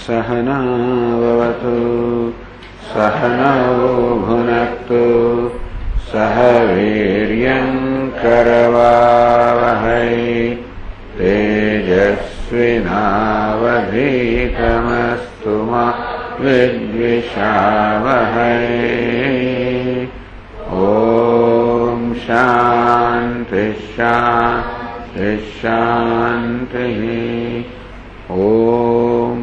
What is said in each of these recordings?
सहना भवतु सहनौ भुनक्तु सह वीर्यं करवावहै तेजस्विनावधीतमस्तु मा विद्विषावहै। ॐ शान्ति शान्ति शान्तिः। ॐ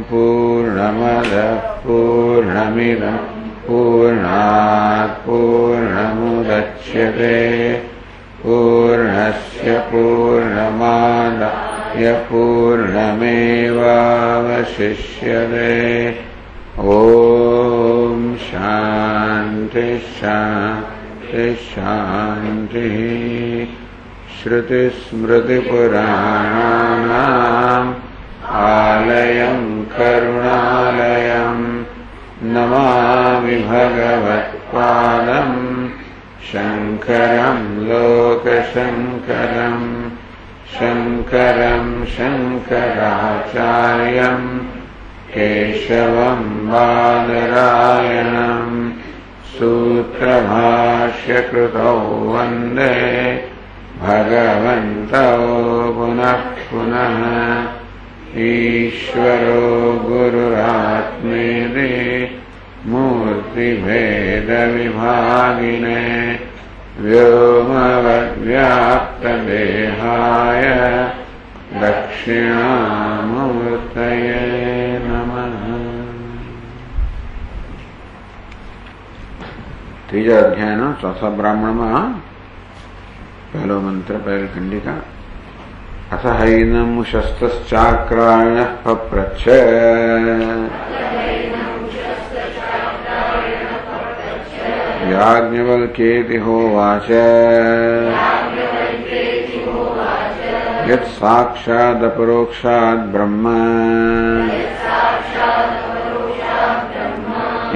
पूर्णमदः पूर्णमिदं पूर्णात् पूर्णमुदच्यते पूर्णस्य पूर्णमादाय पूर्णमेवावशिष्यते। ॐ शान्ति शान्ति शान्तिः। श्रुतिस्मृतिपुराणानाम् आलयं करुणालयं नमामि भगवत्पादं शङ्करं लोकशङ्करं शङ्करं शङ्कराचार्यं केशवं बादरायणं सूत्रभाष्यकृतौ वन्दे भगवन्तौ पुनः पुनः। ईश्वरो गुरुरात्मेति मूर्तिभेदविभागिने व्योमवद्व्याप्तदेहाय दक्षिणामूर्तये नमः। तीजा अध्याय चौथा ब्राह्मण में पहलो मंत्र पहली खंडिका। अथ हैनं शस्त्रश्चाक्रायणः पप्रच्छ याज्ञवल्क्येति होवाच यत् साक्षादपरोक्षात् ब्रह्म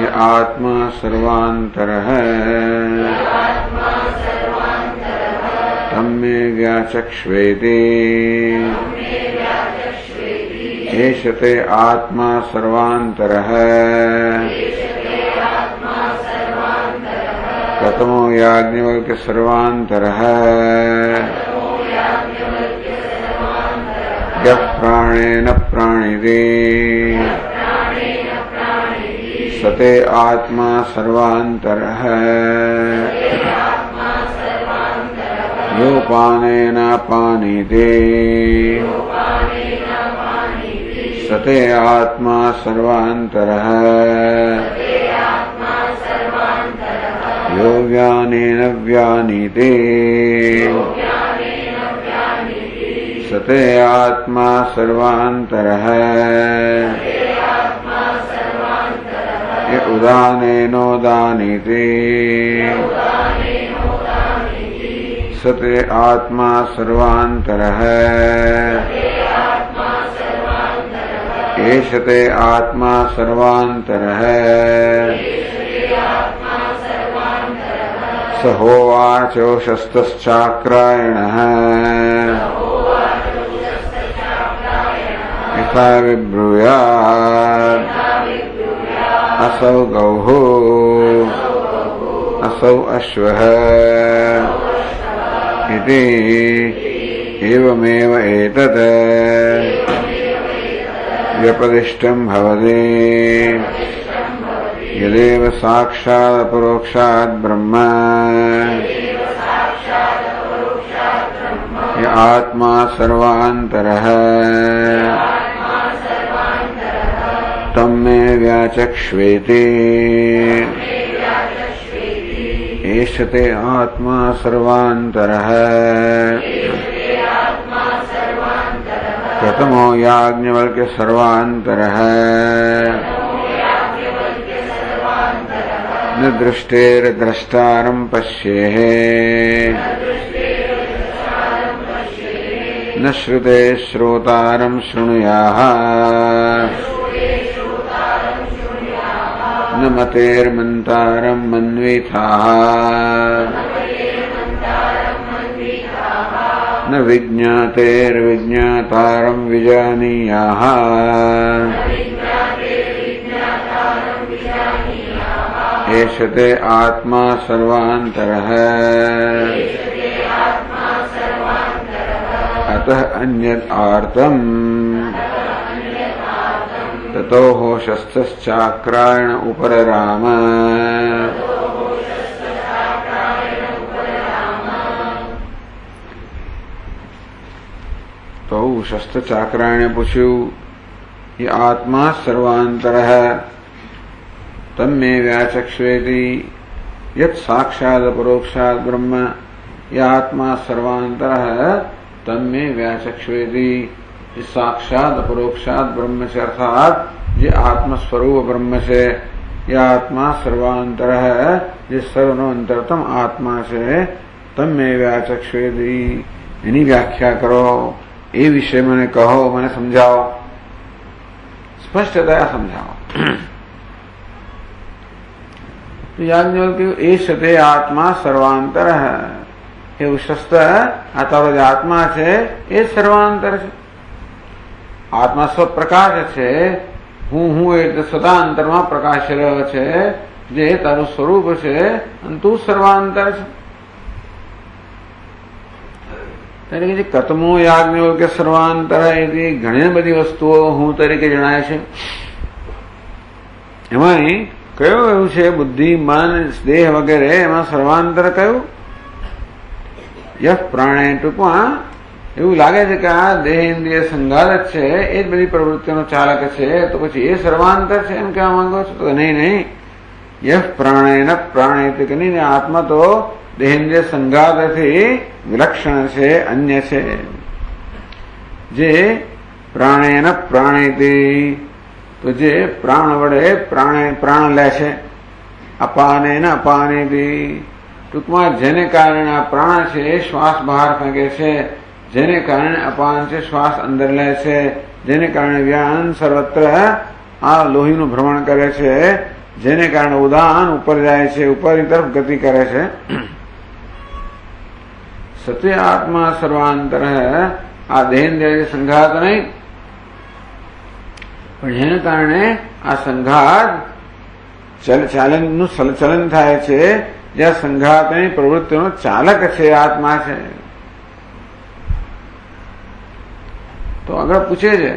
य आत्मा सर्वान्तरः तम्मे व्याचक्ष्वेति एष ते आत्मा सर्वान्तरः। कतमो याज्ञवल्क्य सर्वान्तरः यः प्राणेन प्राणिति स ते आत्मा सर्वान्तरः। योपानेन पानीते स ते आत्मा सर्वान्तरः। यो व्यानेन व्यानीते स ते आत्मा सर्वान्तरः। य उदानेनोदानीते स ते आत्मा सर्वान्तरः। एष ते आत्मा सर्वान्तरः। स होवाचो शस्त्रश्चाक्रायणः यथा विब्रूयात् असौ गौः असौ अश्वः इति एवमेव एतत् व्यपदिष्टं भवति। यदेव साक्षादपरोक्षात् ब्रह्म य आत्मा सर्वान्तरः तं मे व्याचक्ष्वेति एष ते आत्मा सर्वान्तरः। प्रथमो याज्ञवल्क्य सर्वान्तरः न दृष्टेर्द्रष्टारं पश्येः न न श्रुते श्रोतारं शृणुयाः न मतेर्मन्तारं मन्वीथाः न विज्ञातेर्विज्ञातारं विजानीयाः एष ते आत्मा सर्वान्तरः अतः अन्यत् आर्तम् ततो होशस्तश्चाक्रायण उपरराम तो शस्त्र चाक्रायण ने पूछ्યું ये आत्मा सर्वांतरः तम में व्याचक्ष्वेति यत् साक्षात् परोक्षात् ब्रह्म यह आत्मा सर्वांतरः तम में व्याचक्ष्वेति इस साक्षात् परोक्षात् ब्रह्म से अर्थात ये आत्मस्वरूप ब्रह्म से यह आत्मा सर्वांतरः जिस सर्वोन्तरतम आत्मा से तम में व्याचक्ष्वेति एनी व्याख्या करो ये विषय मैंने कहो मैंने समझाओ स्पष्टतया समझाओ तो याज्ञवल्क्य एष ते आत्मा सर्वांतरः એ ઉશસ્ત આ તારો જે આત્મા છે એ સર્વાંતર છે. આત્મા સ્વપ્રકાશ છે. હું એટલે સદા અંતરમાં પ્રકાશ રહ્યો છે જે તારું સ્વરૂપ છે અને તું સર્વાંતર છે. તરીકે કતમો યાજ્ઞવલ્ક્ય સર્વાંતર એવી ઘણી બધી વસ્તુઓ હું તરીકે જણાય છે. એમાં કયું એવું છે બુદ્ધિ મન દેહ વગેરે એમાં સર્વાંતર કયું યહ પ્રાણે ટૂંકમાં એવું લાગે છે કે આ દેહ ઇન્દ્રિય સંઘાત જ છે એ જ બધી પ્રવૃત્તિનો ચાલક છે તો પછી એ સર્વાંતર છે એમ કહેવા માંગો છો તો નહીં યહ પ્રાણેન પ્રાણેતિ કે નહીં આત્મા તો દેહેન્દ્રિય સંઘાતથી વિલક્ષણ છે અન્ય છે. જે પ્રાણેન પ્રાણેતિ તો જે પ્રાણ વડે પ્રાણ લે છે અપાનેન અપાનેતિ ટૂંકમાં જેને કારણે આ પ્રાણ છે શ્વાસ બહાર ફેંકે છે જેને કારણે અપાન છે શ્વાસ અંદર લે છે જેને કારણે વ્યાન સર્વત્ર આ લોહીનું ભ્રમણ કરે છે જેને કારણે ઉદાન ઉપર જાય છે ઉપરની તરફ ગતિ કરે છે. સત્ય આત્મા સર્વાંતર આ દેહેન્દ્રિય સંઘાત નહીં પણ જેને કારણે આ સંઘાત ચાલનનું સંચલન થાય છે જ્યાં સંઘાતની પ્રવૃત્તિનો ચાલક છે આત્મા છે. તો આગળ પૂછે છે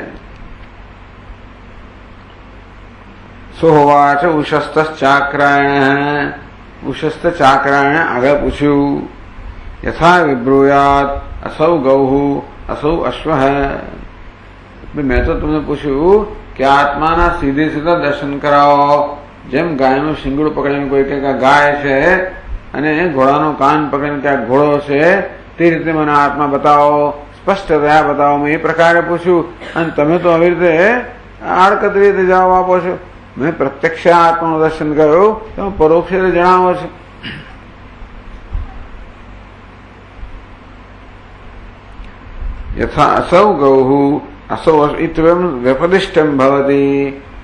સોવાચ ઉશસ્ત ચાક્રાયણ ઉશસ્ત ચાક્રાયણ આગળ પૂછ્યું યથા વિબ્રુયાત અસૌ ગૌ અસૌ અશ્વ. મેં તો તમને પૂછ્યું કે આત્માના સીધે સીધા દર્શન કરાવો. જેમ ગાયનું શિંગડું પકડીને કોઈ કે ગાય છે અને ઘોડાનું કાન પકડીને ક્યાંક ઘોડો છે તે રીતે મને આત્મા બતાવો સ્પષ્ટતયા બતાવો. મેં એ પ્રકારે પૂછ્યું અને તમે તો આવી રીતે આડકત રીતે જવાબ આપો છો. મેં પ્રત્યક્ષ આત્માનું દર્શન કર્યું તમે પરોક્ષ રીતે જણાવો છો. યથા અસૌ ગૌ અસૌ ઇત્વમ વ્યપદિષ્ટમ ભવતી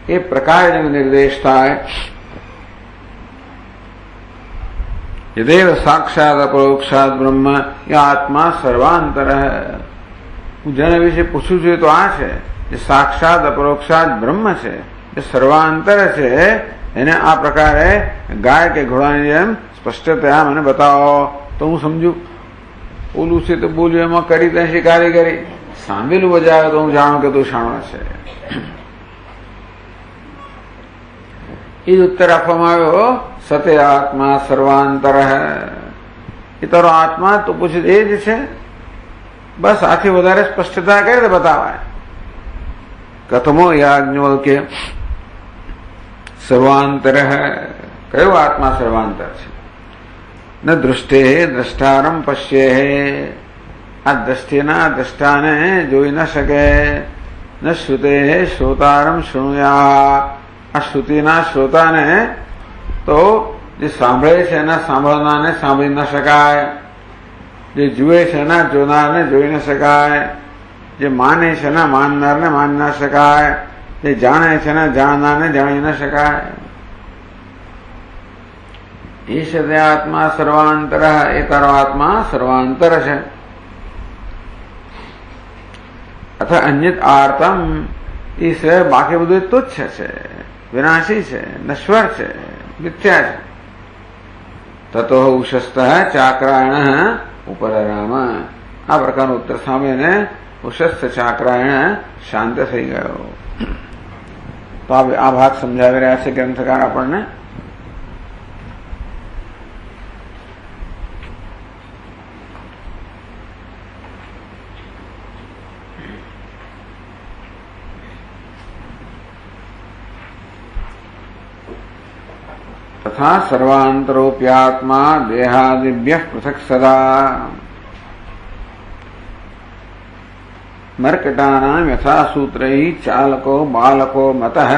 એ પ્રકાર નિર્દેશ થાય. યદેવ સાક્ષાત અપરોક્ષાત બ્રહ્મ એ આત્મા સર્વાંતર. હું જેના વિશે પૂછું છું તો આ છે જે સાક્ષાત અપરોક્ષાત બ્રહ્મ છે જે સર્વાંતર છે એને આ પ્રકારે ગાય કે ઘોડાની જેમ સ્પષ્ટતયા મને બતાવો તો હું સમજુ. ઓલું છે તો બોલ્યું એમાં કરી ત્યાં શિકારી કરી સાંભળેલું બજાવે તો હું જાણું કે તું શાણો છે. એ જ ઉત્તર આપવામાં આવ્યો સત્ય આત્મા સર્વાંતર. એ તારો આત્મા તો પૂછે એ જ છે બસ આથી વધારે સ્પષ્ટતા કઈ રીતે બતાવાય. કથમો યાજ્ઞવલ્ક્ય સર્વાંતર કયો આત્મા સર્વાંતર છે. ન દૃષ્ટે દ્રષ્ટારમ પશ્યે આ દ્રષ્ટિના દ્રષ્ટાને જોઈ ન શકે. ન શ્રુતે શ્રોતારમ શૃણુયા આ શ્રુતિના શ્રોતાને તો જે સાંભળે છે એના સાંભળનારને સાંભળી ન શકાય. જે જુએ છે એના જોનારને જોઈ ન શકાય. જે માને છે ને માનનારને માન ના શકાય, જે જાણે છે ને જાણનારને જાણી ન શકાય. ઈશ તે આત્મા સર્વાંતર, એ તારો આત્મા સર્વાંતર છે. અથવા અન્યત આર્તમ, એ સિવાય બાકી બધું તુચ્છ છે, વિનાશી છે, નશ્વર છે, મિથ્યા છે. તતો ઉશસ્ત ચાક્રાયણ ઉપરામ, આ પ્રકારનો ઉત્તર સાંભળીને ઉશસ્ત ચાક્રાયણ શાંત થઈ ગયો. તો આ ભાગ સમજાવી રહ્યા છે ગ્રંથકાર આપણને. तथा सर्वांतरोप्यात्मा देहादिभ्य पृथक सदा मर्कटानाम यथा सूत्रैः चालको बालको मतः.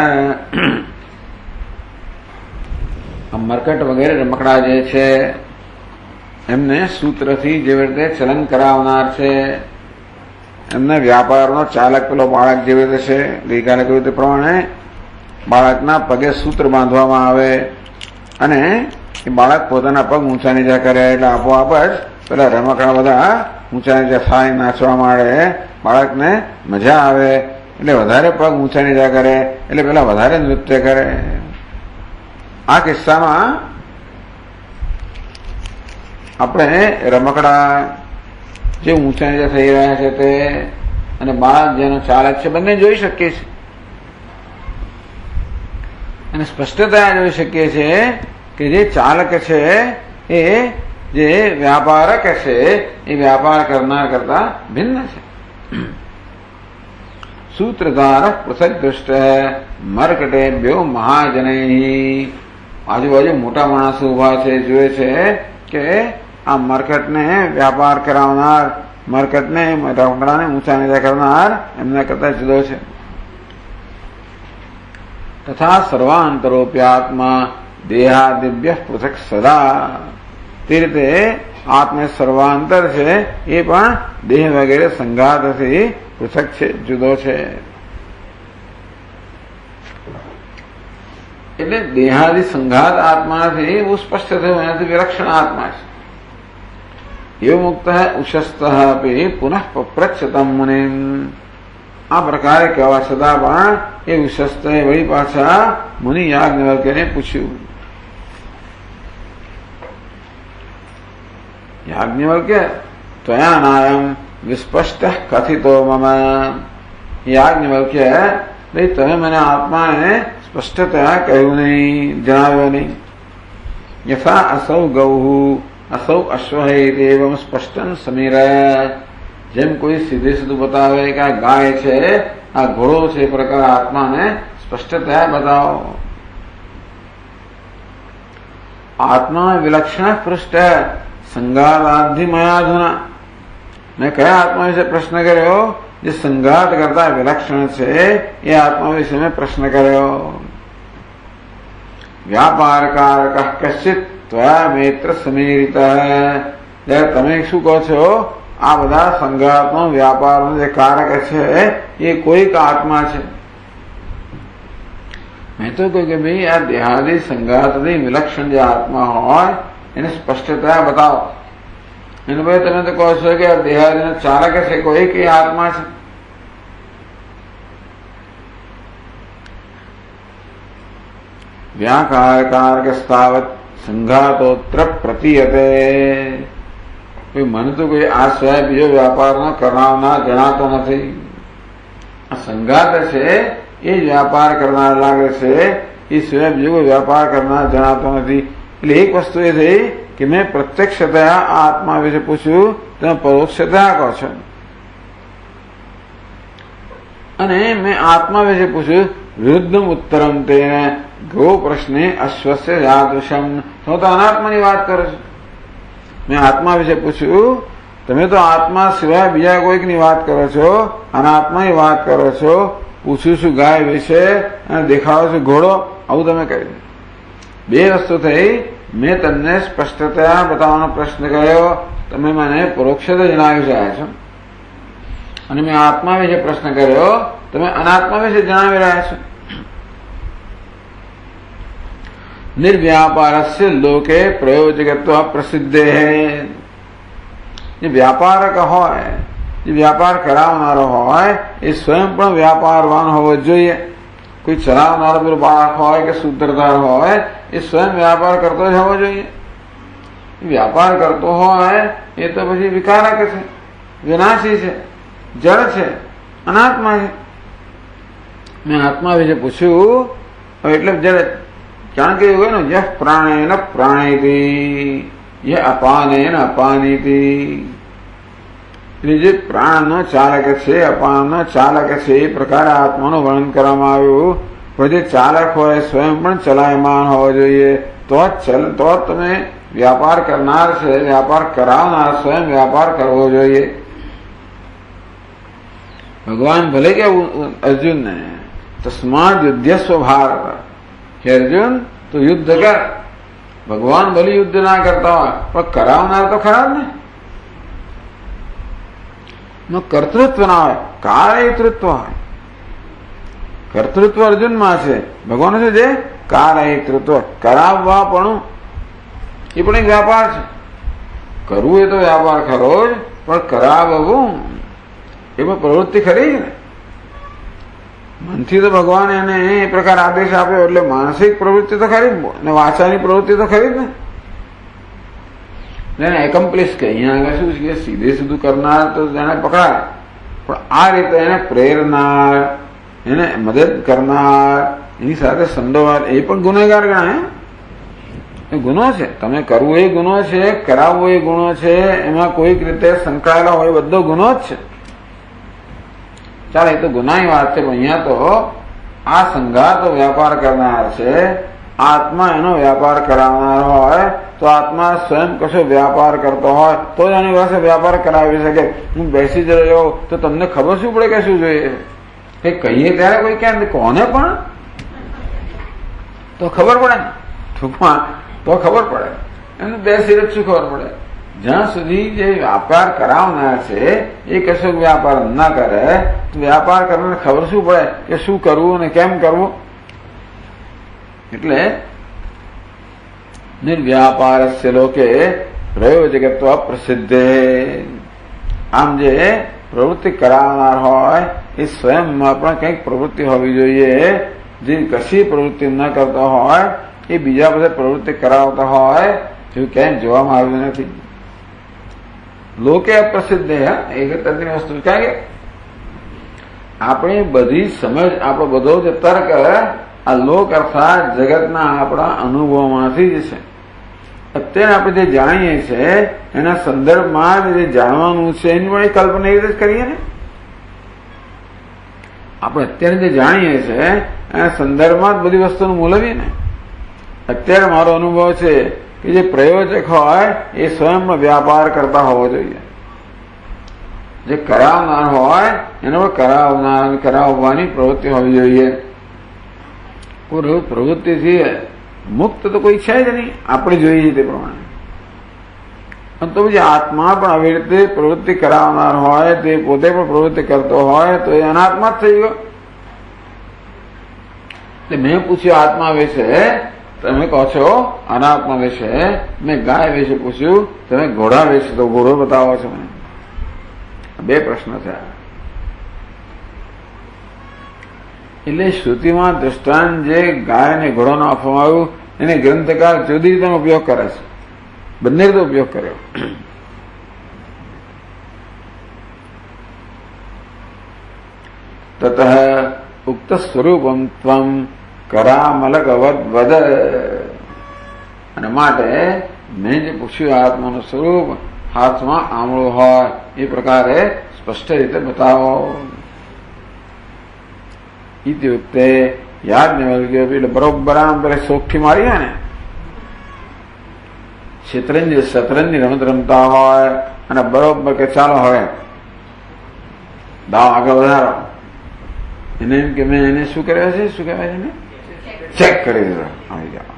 મરકટ વગેરે રમકડા જે છે એમને સૂત્રથી જેવી રીતે ચલન કરાવનાર છે, એમને વ્યાપારનો ચાલક પેલો બાળક જેવી રીતે છે. ગઈકાલે કહ્યું તે પ્રમાણે બાળકના પગે સૂત્ર બાંધવામાં આવે અને એ બાળક પોતાના પગ ઊંચા નીચા કરે એટલે આપોઆપ જ પેલા રમકડા બધા ઊંચા નીચા થાય, નાચવા માંડે, બાળકને મજા આવે એટલે વધારે પગ ઊંચા નીચા કરે એટલે પેલા વધારે નૃત્ય કરે. આ કિસ્સામાં આપણે રમકડા જે ઊંચા નીચા થઈ રહ્યા છે તે અને બાળક જેનો ચાલક છે બંને જોઈ શકીએ છીએ અને સ્પષ્ટતા જોઈ શકીએ છીએ કે જે ચાલક છે એ જે વ્યાપારક છે એ વ્યાપાર કરનાર કરતા ભિન્ન છે. સૂત્રધાર પૃથક દૃષ્ટ મરકટેભ્યો મહાજનૈ, આજુબાજુ મોટા માણસો ઉભા છે, જોયે છે કે આ મરકટને વ્યાપાર કરાવનાર, મરકટને રમકડાને ઊંચા નીચા કરનાર એમના કરતા જુદો છે. તથા સર્વાંતરોપ્યાત્મા દેહાદિભ્ય પૃથક સદા, તે રીતે આત્મ સર્વાંતર છે એ પણ દેહ વગેરે સંઘાતથી પૃથક છે, જુદો છે. એટલે દેહાદિ સંઘાત આત્માથી એવું સ્પષ્ટ થયું, એનાથી વિલક્ષણ આત્મા છે. એવું મુક્ત ઉશસ્ત આપી પુનઃ પપ્રચ્છતમ મુનિમ, આ પ્રકારે કહેવા છતાં પણ એ ઉશસ્ત વળી પાછા મુનિ યાજ્ઞવલ્ક્યને પૂછ્યું. યાજ્ઞવલ્ક્ય ત્વયા નાયમ વિસ્પષ્ટ કથિતો મમ, યાજ્ઞવલ્ક્ય ભાઈ તમે મને આત્માને સ્પષ્ટતયા કહ્યું નહીં, જણાવ્યો નહીં. યથા અસૌ ગૌ અસૌ અશ્વ એવમ સ્પષ્ટન સમીર, જેમ કોઈ સીધે સીધું બતાવે કે આ ગાય છે, આ ઘોડો છે, એ પ્રકાર આત્માને સ્પષ્ટતયા બતાવો. આત્મા વિલક્ષણ પૃષ્ઠ સંઘાતાધિ મયાધુના, મેં કયા આત્મા વિશે પ્રશ્ન કર્યો? જે સંઘાત કરતા વિલક્ષણ છે એ આત્મા વિશે મેં પ્રશ્ન કર્યો. વ્યાપારકારક કશ્ચિત ત્વયા મેત્ર સમીરિત, તમે શું કહો છો? આ બધા સંઘાતનો વ્યાપારનો જે કારક છે એ કોઈક આત્મા છે. મેં તો કહ્યું કે ભાઈ આ દેહાદી સંઘાતથી વિલક્ષણ જે આત્મા હોય એને સ્પષ્ટતા બતાવો. એને ભાઈ તમે તો કહો છો કે આ દેહાદીનો ચાલક છે, કોઈક એ આત્મા છે. વ્યાકારક સ્થાવત સંઘાતોત્ર પ્રતીયતે, મને તો કોઈ આ સિવાય બીજો વ્યાપાર ન કરનાર જણાતો નથી. આ સંઘાત છે એ જ વ્યાપાર કરનાર લાગે છે, એ સિવાય બીજો કોઈ વ્યાપાર કરનાર જણાતો નથી. એટલે એક વસ્તુ એ થઈ કે મેં પ્રત્યક્ષતયા આ આત્મા વિશે પૂછ્યું, તમે પરોક્ષતયા કહો છો, અને મેં આત્મા વિશે પૂછ્યું વિરુદ્ધમ ઉત્તરમ તેને ગો પ્રશ્ને અશ્વસ્ય યાદૃશમ, તો અનાત્માની વાત કરો છો. મેં આત્મા વિશે પૂછ્યું, તમે તો આત્મા સિવાય બીજા કોઈકની વાત કરો છો, અનાત્માની વાત કરો છો. પૂછ્યું છું ગાય વિશે અને દેખાડો છો ઘોડો, આવું તમે કહ્યું. બે વસ્તુ થઈ. મેં તમને સ્પષ્ટતા બતાવવાનો પ્રશ્ન કર્યો, તમે મને પરોક્ષ જણાવી રહ્યા છો. અને મેં આત્મા વિશે પ્રશ્ન કર્યો, તમે અનાત્મા વિશે જણાવી રહ્યા છો. નિર્વ્યાપારસ્ય લોકે પ્રયોજકત્વ પ્રસિદ્ધે. જે વ્યાપારક હોય, જે વ્યાપાર કરાવનારો હોય એ સ્વયં પણ વ્યાપારવાન હોવો જોઈએ. કોઈ ચલાવનારો પેલો બાળક હોય કે સૂત્રધાર હોય એ સ્વયં વ્યાપાર કરતો જ હોવો જોઈએ. વ્યાપાર કરતો હોય એ તો પછી વિકારક છે, વિનાશી છે, જળ છે, અનાત્મા છે. મેં આત્મા વિશે પૂછ્યું એટલે જયારે કારણ કે એવું હોય ને, યહ પ્રાણેન પ્રાણેતિ, યહ અપાનેન અપાનીતિ. એટલે જે પ્રાણનો ચાલક છે, અપાનનો ચાલક છે, એ પ્રકારે આત્માનું વર્ણન કરવામાં આવ્યું. પણ જે ચાલક હોય સ્વયં પણ ચલાયમાન હોવો જોઈએ. તો તમે વ્યાપાર કરનાર છે, વ્યાપાર કરાવનાર સ્વયં વ્યાપાર કરવો જોઈએ. ભગવાન ભલે કે અર્જુનને તસ્માદ યુદ્ધસ્વ ભારત, કે અર્જુન તો યુદ્ધ કર. ભગવાન ભલે યુદ્ધ ના કરતા હોય પણ કરાવનાર તો ખરા જ ને. કર્તૃત્વ ના હોય, કારયતૃત્વ હોય. કર્તૃત્વ અર્જુનમાં છે, ભગવાન છે જે કારયતૃત્વ, કરાવવા પણ એ પણ એક વ્યાપાર છે. કરવું એ તો વ્યાપાર ખરો જ, પણ કરાવવું એમાં પ્રવૃત્તિ ખરી જ ને. મનથી તો ભગવાન એને એ પ્રકાર આદેશ આપ્યો એટલે માનસિક પ્રવૃત્તિ તો ખરી ને, વાચાની પ્રવૃત્તિ તો ખરી જ ને. એને એકોમ્પ્લિશ કે અહીંયા આગળ શું છે, સીધે સીધું કરનાર તો એને પકડાય, પણ આ રીતે એને પ્રેરનાર, એને મદદ કરનાર, એની સાથે સંડોવાર, એ પણ ગુનેગાર ગણાય. એ ગુનો છે. તમે કરવું એ ગુનો છે, કરાવવું એ ગુનો છે, એમાં કોઈક રીતે સંકળાયેલા હોય બધો ગુનો જ છે. ચાલે, એ તો ગુનાની વાત છે. પણ અહીંયા તો આ સંઘાતો વ્યાપાર કરનાર છે, આત્મા એનો વ્યાપાર કરાવનાર હોય તો આત્મા સ્વયં કશો વ્યાપાર કરતો હોય તો જ એની પાસે વ્યાપાર કરાવી શકે. હું બેસી જ રહ્યો તો તમને ખબર શું પડે કે શું જોઈએ? એ કહીએ ત્યારે કોઈ ક્યાં કોને પણ તો ખબર પડે ને, ટૂંકમાં તો ખબર પડે. એને બેસી જ શું ખબર પડે? જ્યાં સુધી જે વ્યાપાર કરાવનાર છે એ કશો વ્યાપાર ના કરે તો વ્યાપાર કરવાને ખબર શું પડે કે શું કરવું અને કેમ કરવું? એટલે નિર્વ્યાપારસ્ય લોકે પ્રયોજકત્વ પ્રસિદ્ધે. આમ જે પ્રવૃત્તિ કરાવનાર હોય એ સ્વયંમાં પણ કંઈક પ્રવૃત્તિ હોવી જોઈએ. જે કશી પ્રવૃત્તિ ન કરતો હોય એ બીજા બધા પ્રવૃત્તિ કરાવતા હોય એવું ક્યાંય જોવામાં આવ્યું નથી. લોકે અપ્રસિદ્ધ એ તદ્દન વસ્તુ. કારણ કે આપણી બધી સમજ, આપણો બધો જ તર્ક આ લોક અર્થાત જગતના આપણા અનુભવમાંથી જ છે. અત્યારે આપણે જે જાણીએ છીએ એના સંદર્ભમાં જે જાણવાનું છે એની પણ કલ્પના એ રીતે જ કરીએ ને. આપણે અત્યારે જે જાણીએ છીએ એના સંદર્ભમાં જ બધી વસ્તુનું મૂલવીએ ને. અત્યારે મારો અનુભવ છે કે જે પ્રયોજક હોય એ સ્વયં વ્યાપાર કરતા હોવો જોઈએ. જે કરાવનાર હોય એનો કરાવવાની પ્રવૃત્તિ હોવી જોઈએ. કોઈ પ્રવૃત્તિથી મુક્ત તો કોઈ છે જ નહીં, આપણે જોઈએ તે પ્રમાણે. તો પછી આત્મા પણ આવી રીતે પ્રવૃત્તિ કરાવનાર હોય, તે પોતે પણ પ્રવૃત્તિ કરતો હોય તો એ અનાત્મા જ થઈ ગયો. એટલે મેં પૂછ્યું આત્મા વિશે, તમે કહો છો અનાત્મા વિશે. મેં ગાય વિશે પૂછ્યું, તમે ઘોડા વિશે તો ઘોડો બતાવો છો. મને બે પ્રશ્ન થયા. એટલે શ્રુતિમાં દ્રષ્ટાંત જે ગાય અને ઘોડાનો આપવામાં આવ્યું એને ગ્રંથકાર જુદી રીતે ઉપયોગ કરે છે. બંને રીતે ઉપયોગ કર્યો. તતઃ ઉક્ત સ્વરૂપમ ત્વમ કરામલકવદ વદ. અને માટે મેં જે પૂછ્યું આત્માનું સ્વરૂપ હાથમાં આમળું હોય એ પ્રકારે સ્પષ્ટ રીતે બતાવો. ઇતિ વખતે યાદ ને એટલે બરોબર આમ પેલા શોખથી મારી હોય ને, શતરંજની રમત રમતા હોય અને બરોબર કે ચાલો હવે દાવ આગળ વધારો, એને એમ કે મેં એને શું કર્યા છે, શું કહેવાય છે, ચેક કરી દીધો. આવી જાઓ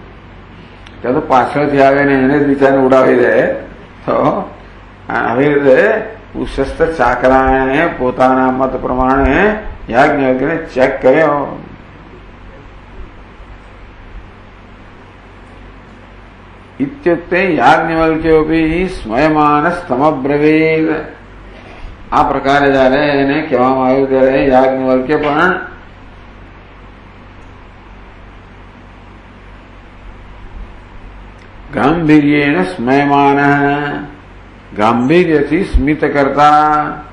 ત્યાં તો પાછળથી આવે ને એને જ બિચારને ઉડાવી દે. તો આવી રીતે ઉશસ્ત ચાકરાએ પોતાના મત પ્રમાણે યાજ્ઞવલ્ક્યને ચેક કર્યો. ઇત્યુક્તે યાજ્ઞવલ્ક્યોપી સ્મયમાનસ્તમબ્રવીદ. આ પ્રકારે જયારે એને કહેવામાં આવ્યું ત્યારે યાજ્ઞવલ્ક્ય પણ ગાંભીર્યેણ સ્મયમાન, ગાંભીર્યથી સ્મિત કરતા.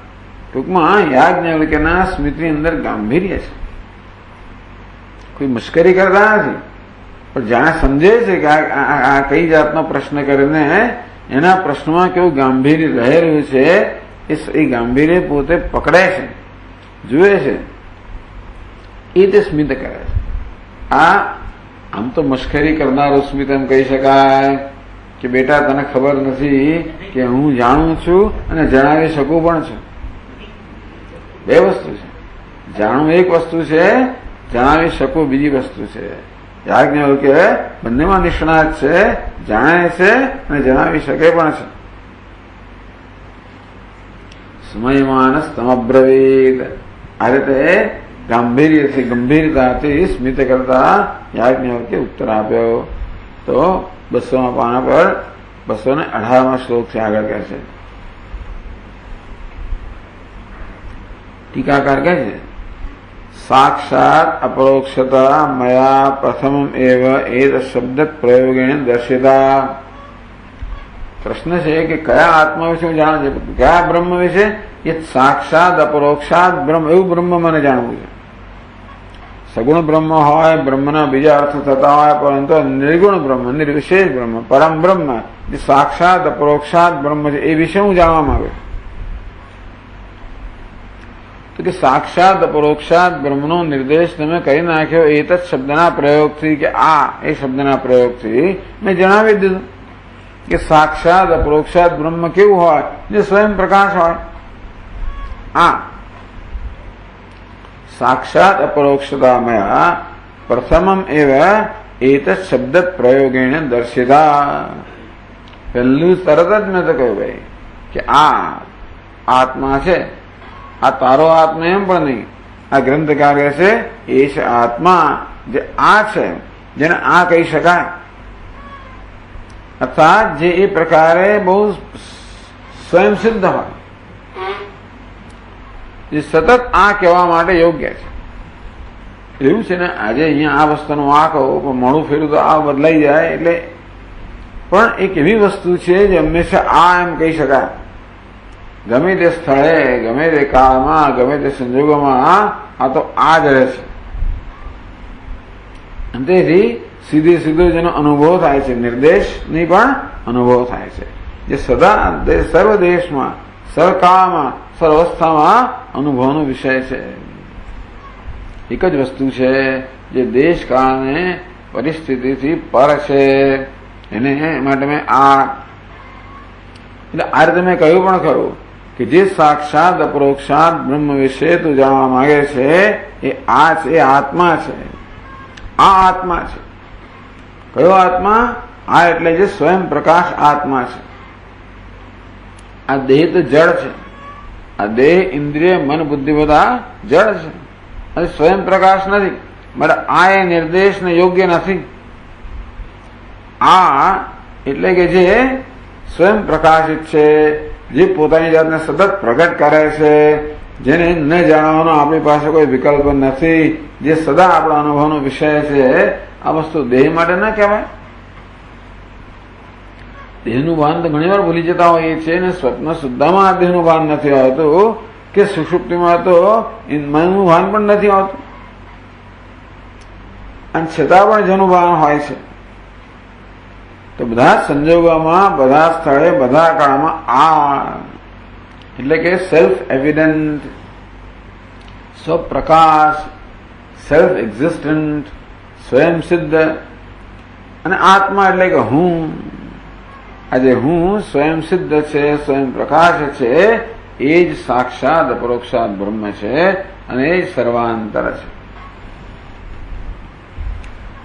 ટૂંકમાં યાજ્ઞવલ્ક્યના સ્મિતની અંદર ગાંભીર્ય છે, કોઈ મશ્કરી કરતા નથી, પણ જાણે સમજે છે કે આ કઈ જાતનો પ્રશ્ન કરીને એના પ્રશ્નમાં કેવું ગાંભીર્ય રહેલું છે, એ ગાંભીર્ય પોતે પકડે છે, જુએ છે, એ તે સ્મિત કરે છે. આ આમ તો મશ્કરી કરનારું સ્મિત એમ કહી શકાય કે બેટા તને ખબર નથી કે હું જાણું છું અને જણાવી શકું પણ છું. બે વસ્તુ છે. જાણવું એક વસ્તુ છે, જણાવી શકું બીજી વસ્તુ છે. યાજ્ઞવલ્ક્ય બંનેમાં નિષ્ણાત છે, જાણે છે અને જણાવી શકે પણ છે. સ્મયમાન સ્તમબ્રવીદ. આ રીતે ગાંભીર્યથી ગંભીરતાથી સ્મિત કરતા યાજ્ઞવલ્ક્ય ઉત્તર આપ્યો. તો 200 પાના પર 218 શ્લોકથી આગળ કહે છે. ટીકાકાર કહે છે સાક્ષાત અપરોક્ષતા મયા પ્રથમ એવ એત શબ્દ પ્રયોગેણ દર્શિતા. પ્રશ્ન છે કે કયા આત્મા વિશે જાણે છે, કયા બ્રહ્મ વિશે? એ સાક્ષાત અપરોક્ષાત બ્રહ્મ, એવું બ્રહ્મ મને જાણવું છે. સગુણ બ્રહ્મ હોય, બ્રહ્મના બીજા અર્થ થતા હોય, પરંતુ નિર્ગુણ બ્રહ્મ, નિર્વિશેષ બ્રહ્મ, પરમ બ્રહ્મ, જે સાક્ષાત અપરોક્ષાત બ્રહ્મ છે, એ વિશે હું જાણવા માંગુ. તો કે સાક્ષાત અપરોક્ષાત બ્રહ્મનો નિર્દેશ તમે કરી નાખ્યો એત શબ્દના પ્રયોગથી, કે આ એ શબ્દના પ્રયોગથી મેં જણાવી દીધું કે સાક્ષાત અપરોક્ષાત બ્રહ્મ કેવું હોય? જે સ્વયં પ્રકાશ હોય. આ સાક્ષાત અપરોક્ષતામયા પ્રથમમ એવ એત શબ્દ પ્રયોગેણ દર્શિતા. પહેલું તરત જ મેં તો કહ્યું ભાઈ કે આ આત્મા છે, આ તારો આત્મા એમ પણ નહીં. આ ગ્રંથકાર કહે છે એ છે આત્મા, જે આ છે, જેને આ કહી શકાય. અર્થાત જે એ પ્રકારે બહુ સ્વયં સિદ્ધ હોય, જે સતત આ કહેવા માટે યોગ્ય છે. એવું છે ને, આજે અહીંયા આ વસ્તુનું આ કહું પણ મોડું ફેર્યું તો આ બદલાઈ જાય. એટલે પણ એક એવી વસ્તુ છે જે હંમેશા આ એમ કહી શકાય. ગમે તે સ્થળે, ગમે તે કાળમાં, ગમે તે સંજોગોમાં આ તો આ જ રહે છે. તેથી સીધો જેનો અનુભવ થાય છે, નિર્દેશની પણ અનુભવ થાય છે, જે સદા સર્વ દેશમાં, સર્વકાળમાં, સર્વસ્થામાં અનુભવનો વિષય છે. એક જ વસ્તુ છે જે દેશ કાળને પરિસ્થિતિથી પર છે. એને માટે મેં એટલે આ રીતે મેં કહ્યું પણ ખરું કે જે સાક્ષાત અપરોક્ષાત બ્રહ્મ વિશે તું જાણવા માંગે છે એ આ છે, એ આત્મા છે. આ આત્મા છે. કયો આત્મા? આ એટલે જે સ્વયં પ્રકાશ આત્મા છે. આ દેહ તો જળ છે. આ દેહ, ઇન્દ્રિય, મન, બુદ્ધિ બધા જળ છે, અને સ્વયં પ્રકાશ નથી. બરાબર, આ એ નિર્દેશને યોગ્ય નથી. આ એટલે કે જે સ્વયં પ્રકાશિત છે, જે પોતાની જાતને સતત પ્રગટ કરે છે, જેને ન જાણવાનો આપણી પાસે કોઈ વિકલ્પ નથી, જે સદા આપણા અનુભવનો વિષય છે. આ વસ્તુ દેહ માટે ન કહેવાય. દેહનું ભાન તો ઘણી વાર ભૂલી જતા હોઈએ છીએ, અને સ્વપ્ન સુદ્ધામાં આ દેહનું ભાન નથી આવતું, કે સુષુપ્તિમાં તો મનનું ભાન પણ નથી આવતું, અને છતાં પણ જેનું ભાન હોય છે. તો બધા સંજોગોમાં, બધા સ્થળે, બધા કાળમાં આ એટલે કે સેલ્ફ એવિડન્ટ, સ્વપ્રકાશ, સેલ્ફ એક્ઝિસ્ટન્ટ, સ્વયં સિદ્ધ. અને આત્મા એટલે કે હું. આજે હું સ્વયં સિદ્ધ છે, સ્વયં પ્રકાશ છે, એ જ સાક્ષાત અપરોક્ષાત બ્રહ્મ છે, અને એ જ સર્વાંતર છે.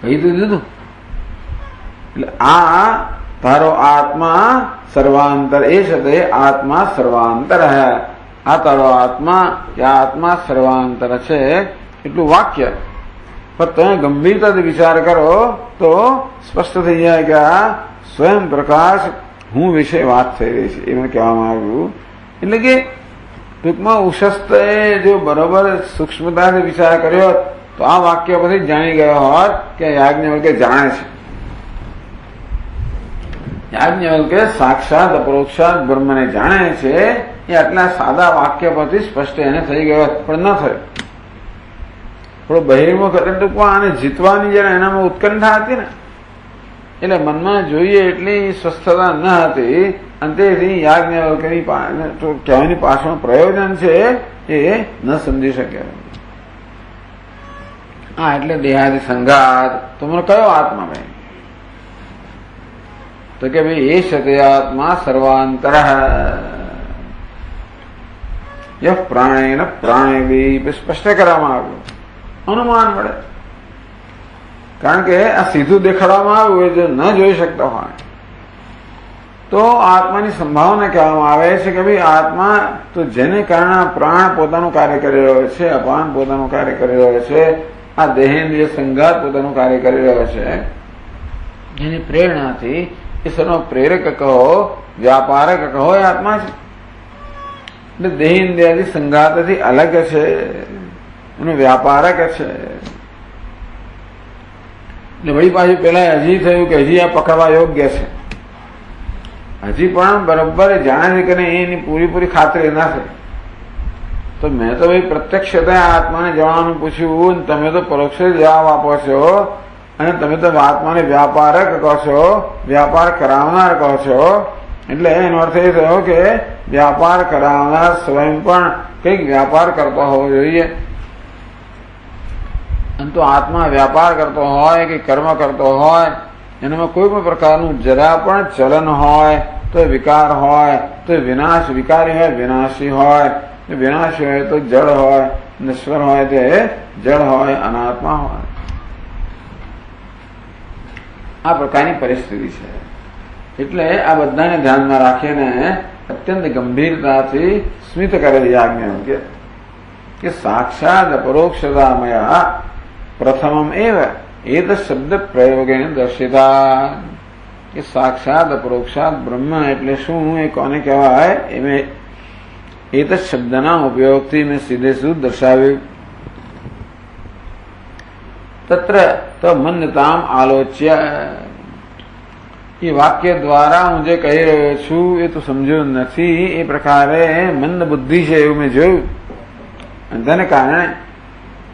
કહી તો દીધું. એટલે આ તારો આત્મા સર્વાંતર એ છે તે આત્મા સર્વાંતર હે. આ તારો આત્મા કે આત્મા સર્વાંતર છે એટલું વાક્ય. પણ તમે ગંભીરતાથી વિચાર કરો તો સ્પષ્ટ થઈ જાય કે આ સ્વયં પ્રકાશ હું વિશે વાત થઈ રહી છે એ મને કહેવામાં આવ્યું. એટલે કે ટૂંકમાં ઉશસ્તે જો બરોબર સૂક્ષ્મતાથી વિચાર કર્યો તો આ વાક્ય પછી જાણી ગયો હોત કે યાજ્ઞવલ્કે જાણે છે. યાજ્ઞવલ્કે સાક્ષાત અપરોક્ષાત બ્રહ્મને જાણે છે એ આટલા સાદા વાક્ય પરથી સ્પષ્ટ એને થઈ ગયો પણ ન થયો. થોડો બહિર્મુખ ટૂંકમાં આને જીતવાની જયારે એનામાં ઉત્કંઠા હતી ને એટલે મનમાં જોઈએ એટલી સ્વસ્થતા ન હતી અને તેથી યાજ્ઞવલ્કની કહેવાની પાછળનું પ્રયોજન છે એ ન સમજી શક્યા. હા એટલે દેહાદિ સંઘાત તમારો કયો આત્મા ભાઈ? તો કે ભાઈ એ સતે આત્મા સર્વાંતર યહ પ્રાણેન પ્રાણે સ્પષ્ટ કરવામાં આવ્યું. અનુમાન મળે કારણ કે આ સીધું દેખાડવામાં આવ્યું જો ન જોઈ શકતા હોય તો આત્માની સંભાવના કહેવામાં આવે છે કે ભાઈ આત્મા તો જેને કારણે પ્રાણ પોતાનું કાર્ય કરી રહ્યો છે, અપાન પોતાનું કાર્ય કરી રહ્યો છે, આ દેહેન્દ્રિય સંઘાત પોતાનું કાર્ય કરી રહ્યો છે, જેની પ્રેરણાથી એ સર્વ પ્રેરક કહો વ્યાપારક કહો એ આત્મા છે. એટલે દેહેન્દ્રિયાથી સંઘાતથી અલગ છે, એનો વ્યાપારક છે. એટલે વળી પાછું પેલા હજી થયું કે હજી આ પકડવા યોગ્ય છે, હજી પણ બરોબર જાણે છે કે એની પૂરી ખાતરી ના થઈ. તો મેં તો ભાઈ પ્રત્યક્ષતા આત્માને જવાનું પૂછ્યું, તમે તો પરોક્ષ જવાબ આપો છો અને તમે તો આત્માને વ્યાપારક કહો છો, વ્યાપાર કરાવનાર કહો છો. એટલે એનો અર્થ એ થયો કે વ્યાપાર કરાવનાર સ્વયં પણ કંઈક વ્યાપાર કરતો હોવો જોઈએ. અને તો આત્મા વ્યાપાર કરતો હોય કે કર્મ કરતો હોય એનામાં કોઈ પણ પ્રકારનું જરા પણ ચલન હોય તો વિકાર હોય તો વિનાશ, વિકારી હોય વિનાશી હોય, વિનાશી હોય તો જળ હોય, નશ્વર હોય તે જળ હોય, અનાત્મા હોય. આ પ્રકારની પરિસ્થિતિ છે. એટલે આ બધાને ધ્યાનમાં રાખીને અત્યંત ગંભીરતાથી સ્મિત કરેલી યાજ્ઞવલ્ક્ય કે સાક્ષાત પરોક્ષતામયા પ્રથમમ એવ એત શબ્દ પ્રયોગેન દર્શિતા. કે સાક્ષાત અપરોક્ષાત બ્રહ્મ એટલે શું, એ કોને કહેવાય, એ મેં એત શબ્દના ઉપયોગથી મેં સીધે સીધું દર્શાવ્યું. તત્ર તો મન્યતામ આલોચ્ય, એ વાક્ય દ્વારા હું જે કહી રહ્યો છું એ તો સમજ્યો નથી, એ પ્રકારે મંદ બુદ્ધિ છે એવું મેં જોયું. અને તેને કારણે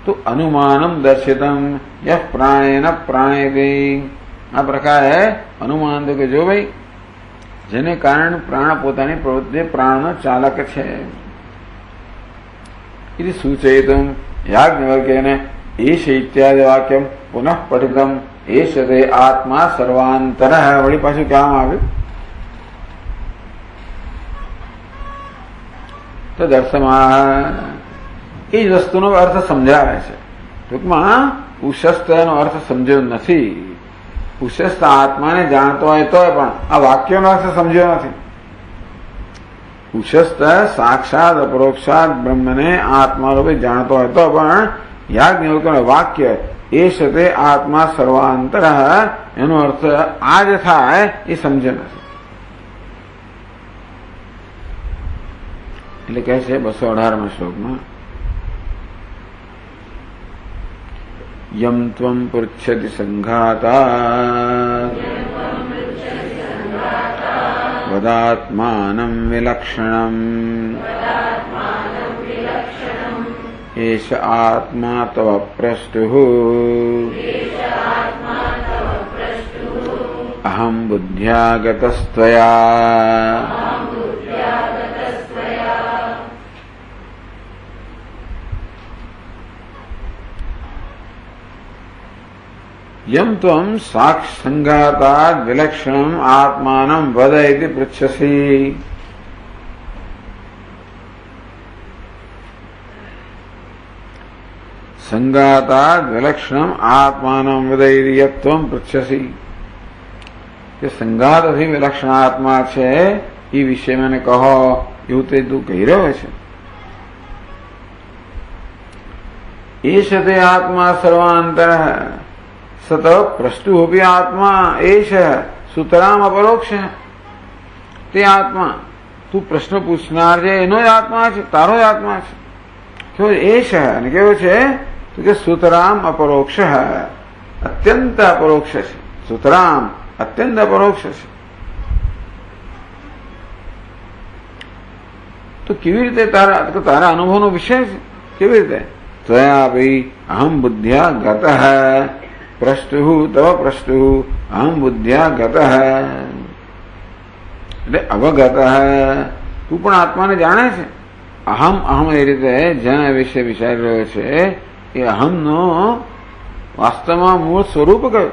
તો અનુમાનમ દર્શિતમ યહ પ્રાણેન પ્રાણેતિ. આ પ્રકારે અનુમાન તો કે જો ભાઈ જેને કારણે પ્રાણ પોતાની પ્રવૃત્તિ પ્રાણનો ચાલક છે એ સૂચયિતું યાજ્ઞવલ્ક્યેન એષ ઇત્યાદિ વાક્યમ પુનઃ પઠિતમ એષ તે આત્મા સર્વાંતર. વળી પાછું કહેવામાં આવ્યું તો દર્શમાં એ જ વસ્તુનો અર્થ સમજાવે છે. ટૂંકમાં ઉશસ્ત એનો અર્થ સમજ્યો નથી. ઉશસ્ત આત્માને જાણતો હોય તો પણ આ વાક્યનો અર્થ સમજ્યો નથી. ઉશસ્ત સાક્ષાત અપરોક્ષાત બ્રહ્મને આત્મા રૂપે જાણતો હોય તો પણ યાજ્ઞવલ્ક્યનું વાક્ય એ છે આત્મા સર્વાંતર એનો અર્થ આ જ થાય એ સમજે નથી. એટલે કહે છે 218માં શ્લોકમાં યમ ત્વમ પૃચ્છતિ સંઘાતા વદાત્માનં વિલક્ષણમ એષ આત્મા તવ પ્રષ્ટુઃ અહં બુદ્ધ્યા ગતસ્ત્વયા. યમ ત્વમ સાક્ષસંઘાતાદ વિલક્ષણમ આત્માનં વદ ઇતિ પૃચ્છસી. સંઘાતાદ વિલક્ષણમ આત્માનં વદ ઇતિ યત્વમ પૃચ્છસી. કે સંઘાતથી વિલક્ષણ આત્મા છે એ વિશે મને કહો, એવું તે તું કહી રહ્યો છે. એશ તે આત્મા સર્વાંતર સત પ્રષ્ટુપી આત્મા એશ સુતરામ અપરોક્ષ. તે આત્મા તું પ્રશ્ન પૂછનાર છે એનો જ આત્મા છે, તારો જ આત્મા છે. કેવો એશ અને કેવો છે તો કે સુતરામ અપરોક્ષ, અત્યંત અપરોક્ષ છે. સુતરામ અત્યંત અપરોક્ષ છે. તો કેવી રીતે તારા અનુભવનો વિષય છે? કેવી રીતે? ત્વયા ભાઈ અહમ બુદ્ધ્યા ગત પ્રષ્ટુ તવ પ્રષ્ટુ અહમ બુદ્ધ્યા ગત એટલે અવગત. તું પણ આત્માને જાણે છે. અહમ અહમ એ રીતે જેના વિશે વિચારી રહ્યો છે એ અહમનો વાસ્તવમાં મૂળ સ્વરૂપ કયું?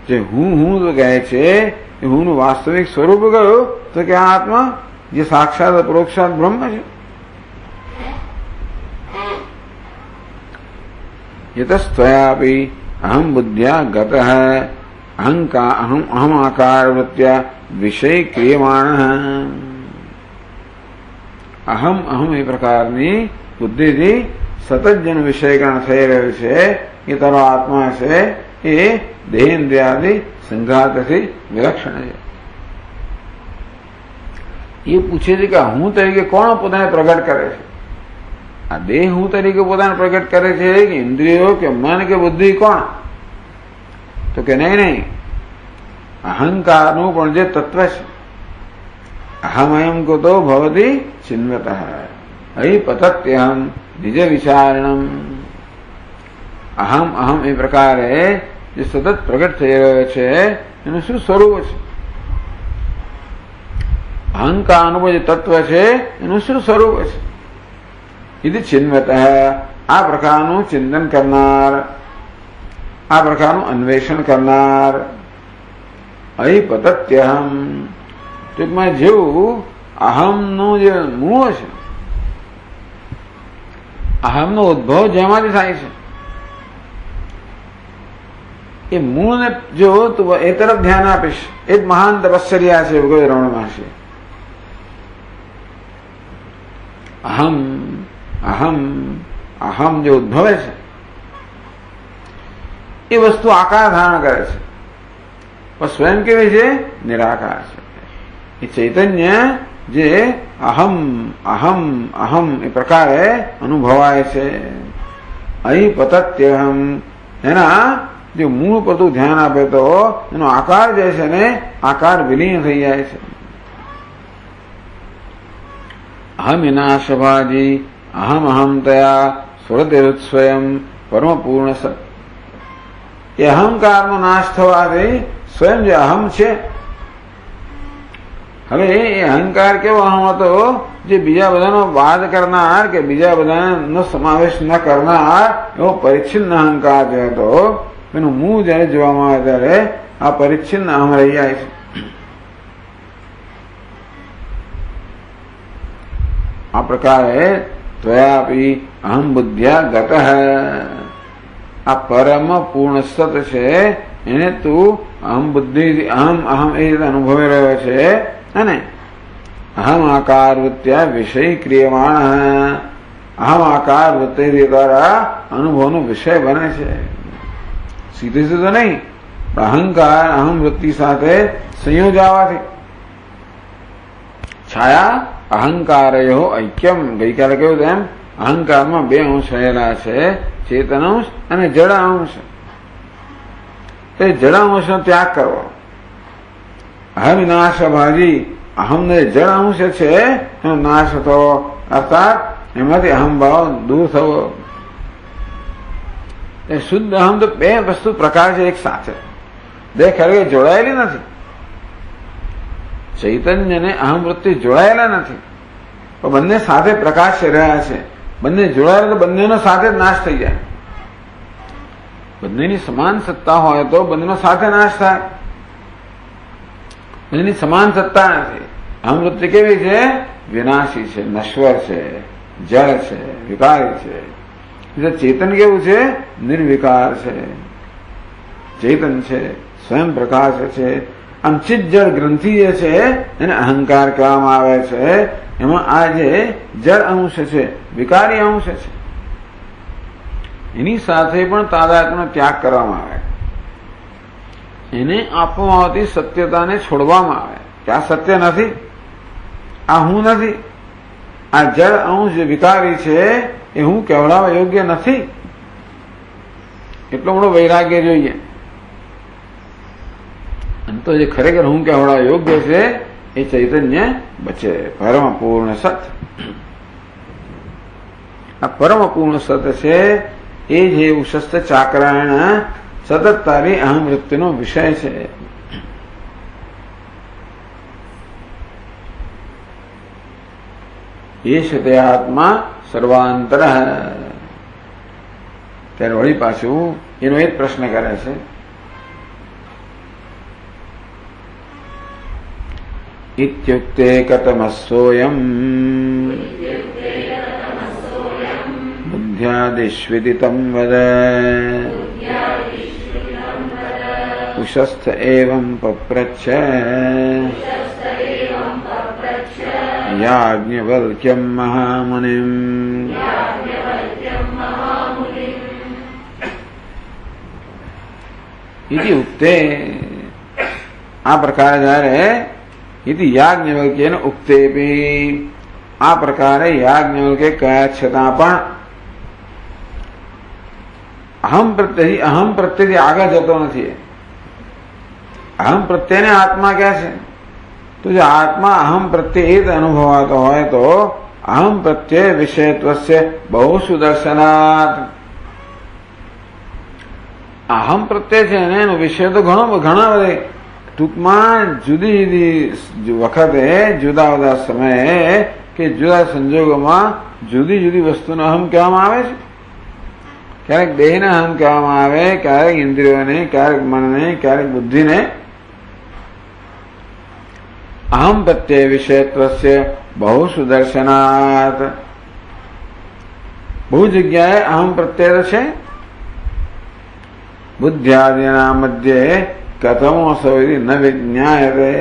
જે હું તો કહે છે એ હુંનું વાસ્તવિક સ્વરૂપ કયું? તો કે આ આત્મા જે સાક્ષાત અપરોક્ષાત બ્રહ્મ છે. યતસ્ત્વયાપી અહમ બુદ્ધ્યા ગત અહમ આકાર વૃત્ત્યા વિષય ક્રિયમાણ. અહમ અહમ એ પ્રકારની બુદ્ધિથી સતત જેનું વિષયકરણ થઈ રહ્યું છે એ તારો આત્મા છે એ દેહેન્દ્રિયાદિ સંઘાતથી વિલક્ષણ છે. એ પૂછે છે કે હું તરીકે કોણ પોતાને પ્રગટ કરે છે? આ દેહ હું તરીકે પોતાને પ્રગટ કરે છે કે ઇન્દ્રિયો કે મન કે બુદ્ધિ? કોણ? તો કે નહીં, અહંકારનું પણ જે તત્વ છે. અહમ અયમ કુતો ભવતી ચિન્વત અહીં પતત્યહમ નિજ વિચારણમ. અહમ અહમ એ પ્રકારે જે સતત પ્રગટ થઈ રહ્યો છે એનું શું સ્વરૂપ છે? અહંકારનું જે તત્વ છે એનું શું સ્વરૂપ છે? ઇતિ ચિન્વત આ પ્રકારનું ચિંતન કરનાર, આ પ્રકારનું અન્વેષણ કરનાર. અહીં પતત્યહમ ટૂંકમાં જેવું અહમનું જે મૂળ છે, અહમનો ઉદ્ભવ જેમાંથી થાય છે એ મૂળને જો તું એ તરફ ધ્યાન આપીશ એ જ મહાન તપશ્ચર્યા છે. કોઈ રમણમાં છે અહમ અહમ અહમ જે ઉદ્ભવે છે એ વસ્તુ આકાર ધારણ કરે છે પણ સ્વયં કેવી છે? નિરાકાર છે. એ ચૈતન્ય જે અહમ અહમ અહમ એ પ્રકારે અનુભવાય છે. અહીં પતત્યહમ એના જે મૂળ પર તું ધ્યાન આપે તો એનો આકાર જે છે ને આકાર વિલીન થઈ જાય છે. અહમ વિનાશભાજી અહમ અહમ તયા સ્વરદેવ સ્વયં પરમ પૂર્ણ સત. એ અહંકારનો નાશ થવાથી સ્વયં જે અહમ છે. હવે એ અહંકાર કેવો અહમ હતો? જે બીજા બધાનો બાદ કરનાર કે બીજા બધાનો સમાવેશ ન કરનાર એવો પરિચ્છિન્ન અહંકાર જે હતો એનું મૂળ જયારે જોવામાં આવે ત્યારે આ પરિચ્છિન્ન અહમ રહી જાય છે. આ પ્રકારે ત્વયાપી અહમ બુદ્ધ્યા ગત. આ પરમ પૂર્ણ સત છે એને તું અહમ બુદ્ધિ અહમ અહમ એ રીતે અનુભવી રહ્યો છે અને અહમ આકાર વૃત્ત્યા વિષય ક્રિયમાણ. અહમ આકાર વૃત્તિ દ્વારા અનુભવનો વિષય બને છે. સીધે સીધો નહીં પણ અહંકાર અહમ વૃત્તિ સાથે સંયોજ આવવાથી છાયા અહંકારયો ઐક્યમ. ગઈકાલે કહ્યું તેમ અહંકારમાં બે અંશ રહેલા છે, ચેતન અંશ અને જડ અંશ. એ જડ અંશનો ત્યાગ કરવો. અહમ વિનાશભાજી અહમને જડ અંશ છે એનો નાશ થવો અર્થાત એમાંથી અહમભાવ દૂર થવો. એ શુદ્ધ અહમ તો બે વસ્તુ પ્રકાર છે એક સાથે, બે ખરેખર જોડાયેલી નથી. ચૈતન્ય ને અહમ વૃત્તિ જોડાયેલા નથી પણ બંને સાથે પ્રકાશ રહ્યા છે. બંને જોડાયેલા તો બંનેનો સાથે જ નાશ થઈ જાય. બંનેની સમાન સત્તા હોય તો બંનેનો સાથે નાશ થાય. બંનેની સમાન સત્તા નથી. અહમ વૃત્તિ કેવી છે? વિનાશી છે, નશ્વર છે, જળ છે, વિકારી છે. ચેતન કેવું છે? નિર્વિકાર છે, ચેતન છે, સ્વયં પ્રકાશ છે. આમ ચિજ્જડ ગ્રંથિ જે છે એને અહંકાર કહેવામાં આવે છે. એમાં આ જે જળ અંશ છે, વિકારી અંશ છે, એની સાથે પણ તાદાત્મ્યનો ત્યાગ કરવામાં આવે. એને આપવામાં આવતી સત્યતાને છોડવામાં આવે કે આ સત્ય નથી, આ હું નથી, આ જળ અંશ જે વિકારી છે એ હું કહેવડાવવા યોગ્ય નથી. એટલો મોટો વૈરાગ્ય જોઈએ. અને તો જે ખરેખર હું કહેવડાવવા યોગ્ય છે એ ચૈતન્ય બચે. પરમ પૂર્ણ સત, આ પરમ પૂર્ણ સત છે એ જે ઉશસ્ત ચાક્રાયણ સતત તારી અહમ વૃત્તિનો વિષય છે. એ છે તે આત્મા સર્વાંતર. ત્યારે વળી પાછું એનો એ જ પ્રશ્ન કરે છે. ઇત્યુક્તે કતમસ્સોયમ બુદ્ધ્યાદિશ્વિદિતં વદ ઉશસ્થ એવં પપ્રચ્છ યાજ્ઞવલ્ક્યં મહામુનિમ. ઇતિ ઉક્તે, આ પ્રકારે જયારે ઇતિ યાજ્ઞવલ્ક્યેન ઉક્તેપી, આ પ્રકારે યાજ્ઞવલ્કે કયા છતાં પણ અહમ પ્રત્યેથી આગળ જતો નથી. અહમ પ્રત્યેને આત્મા ક્યાં છે? તો જો આત્મા અહમ પ્રત્યે એ જ અનુભવાતો હોય તો અહમ પ્રત્યે વિષયત્વસ્ય બહુ સુદર્શનાત. અહમ પ્રત્યે છે ને એનો વિષય તો ઘણા બધે. ટૂંકમાં જુદી જુદી વખતે જુદા જુદા સમયે કે જુદા સંજોગોમાં જુદી જુદી વસ્તુનો અહમ કહેવામાં આવે છે. ક્યારેક દેહને અહમ કહેવામાં આવે, ક્યારેક ઇન્દ્રિયોને, ક્યારેક મનને, ક્યારેક બુદ્ધિને. અહમ પ્રત્યે વિષયત્વસ્ય બહુ સુદર્શનાત. બહુ જગ્યાએ અહમ પ્રત્યય છે. બુદ્ધ્યાદિના મધ્યે કથમો સૌથી ન વિજ્ઞાયતે.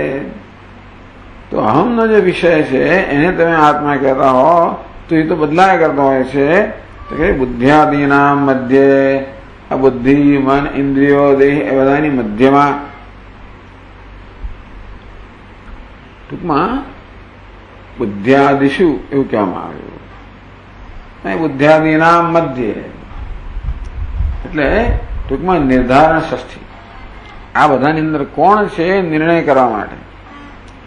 તો અહમનો જે વિષય છે એને તમે આત્મા કહેતા હો તો એ તો બદલાયા કરતો હોય છે. તો કે બુદ્ધ્યાદિના મધ્યે, આ બુદ્ધિ, મન, ઇન્દ્રિયો, દેહ એ બધાની મધ્યમાં. ટૂંકમાં બુદ્ધ્યાદિશુ એવું કહેવામાં આવ્યું. બુદ્ધ્યાદિના મધ્યે એટલે ટૂંકમાં નિર્ધારણ ષષ્ઠી. આ બધાની અંદર કોણ છે નિર્ણય કરવા માટે.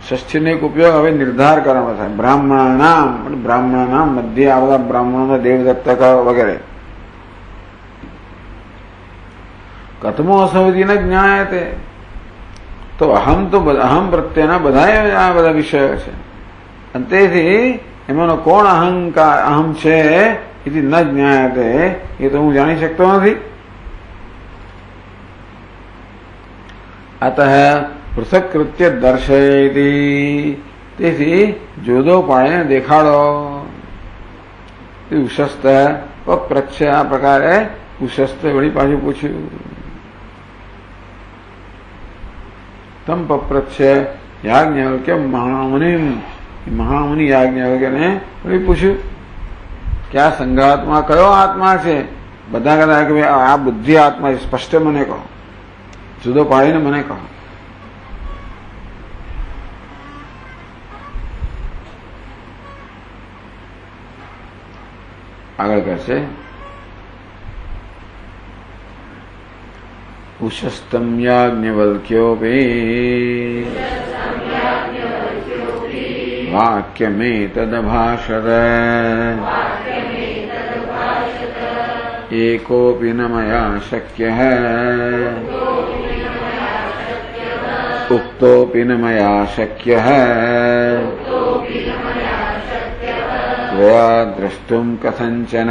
ષષ્ઠીનો એક ઉપયોગ હવે નિર્ધાર કરવામાં થાય. બ્રાહ્મણાનામ મધ્ય આ બધા બ્રાહ્મણોના દેવદત્તક વગેરે. કથમો અસૌથી ન જ્ઞાયતે. તો અહમ પ્રત્યેના બધા આ બધા વિષયો છે. અને તેથી એમાંનો કોણ અહમ છે એથી ન જ્ઞાયતે, એ તો હું જાણી શકતો નથી. અતઃ પૃથક્કૃત્ય દર્શયતિ. તેથી જુદો પાડીને દેખાડો. ઉશસ્ત પપ્રચ્છ, આ પ્રકારે ઉશસ્ત વળી પાછું પૂછ્યું. તમ પપ્રચ્છ યાજ્ઞવલ્ક્ય મહામુનિમ. મહામુનિ યાજ્ઞવલ્ક્યને વળી પૂછ્યું કે આ સંઘાત્મા કયો આત્મા છે? બધા કહેતા કે આ બુદ્ધિ આત્મા છે. સ્પષ્ટ મને કહો, જુદો પાડીને મને કહો. આગળ કહેશે ઉશસ્તમ યાજ્ઞવલ્ક્યોપી વાક્યમેતદભાષત એકોપી ન મયા શક્યઃ ઉક્તોપી ન મયા શક્યઃ ત્વયા દ્રષ્ટુમ કથંચન.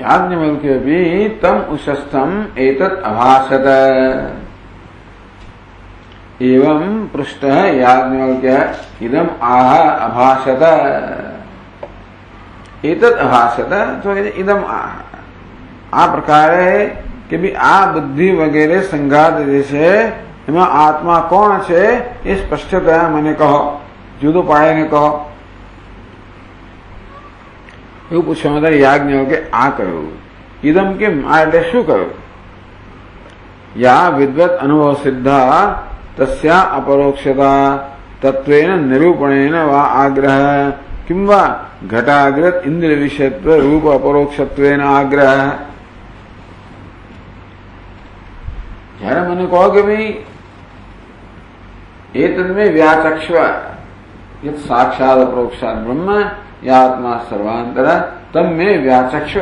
યાજ્ઞવલ્ક્યોપી તમ ઉશસ્તમ એતત અભાષત. एवं पृष्ठ याज्ञवल्क्य इदम आह अभाषत. एतत् अभाषत तो इदम आह. આ પ્રકારે કે ભાઈ આ બુદ્ધિ વગેરે સંઘાત જે છે એમાં આત્મા કોણ છે એ સ્પષ્ટતયા મને કહો, જુદો પાડીને કહો. એવું પૂછવામાં ત્યારે યાજ્ઞવલ્કે કે આ કહ્યું. ઇદમ કેમ? આ એટલે શું કહ્યું? યા વિદ્વત અનુભવ સિદ્ધા તસ્યા અપરોક્ષતા તત્વેન નિરૂપણેન વા આગ્રહ કિમ વા ઘટાગ્રત ઇન્દ્રિય વિષયત્વ રૂપ અપરોક્ષત્વેન આગ્રહ. જયારે મને કહો કે ભાઈ એ તન્મે વ્યાચક્ષ યત સાક્ષાત અપરોક્ષાત બ્રહ્મ યાત્મા સર્વાંતર તમ મે વ્યાચક્ષ,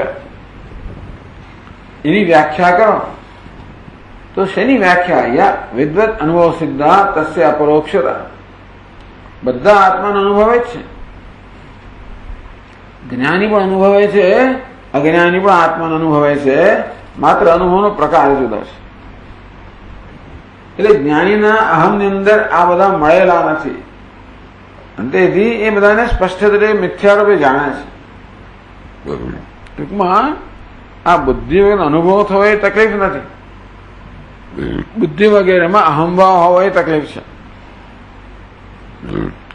એની વ્યાખ્યા કરો. તો શેની વ્યાખ્યા? યા વિદ્વત અનુભવ સિદ્ધા તસ્ય અપરોક્ષતા. બધા આત્માનો અનુભવે જ છે, જ્ઞાની પણ અનુભવે છે, અજ્ઞાની પણ આત્માનો અનુભવે છે, માત્ર અનુભવનો પ્રકાર જુદો છે. એટલે જ્ઞાનીના અહમની અંદર આ બધા મળેલા નથી, અને તેથી એ બધાને સ્પષ્ટ રીતે મિથ્યારૂપે જાણે છે. ટૂંકમાં આ બુદ્ધિ વગેરે અનુભવ થવો એ તકલીફ નથી, બુદ્ધિ વગેરેમાં અહમભાવ હોવો એ તકલીફ છે.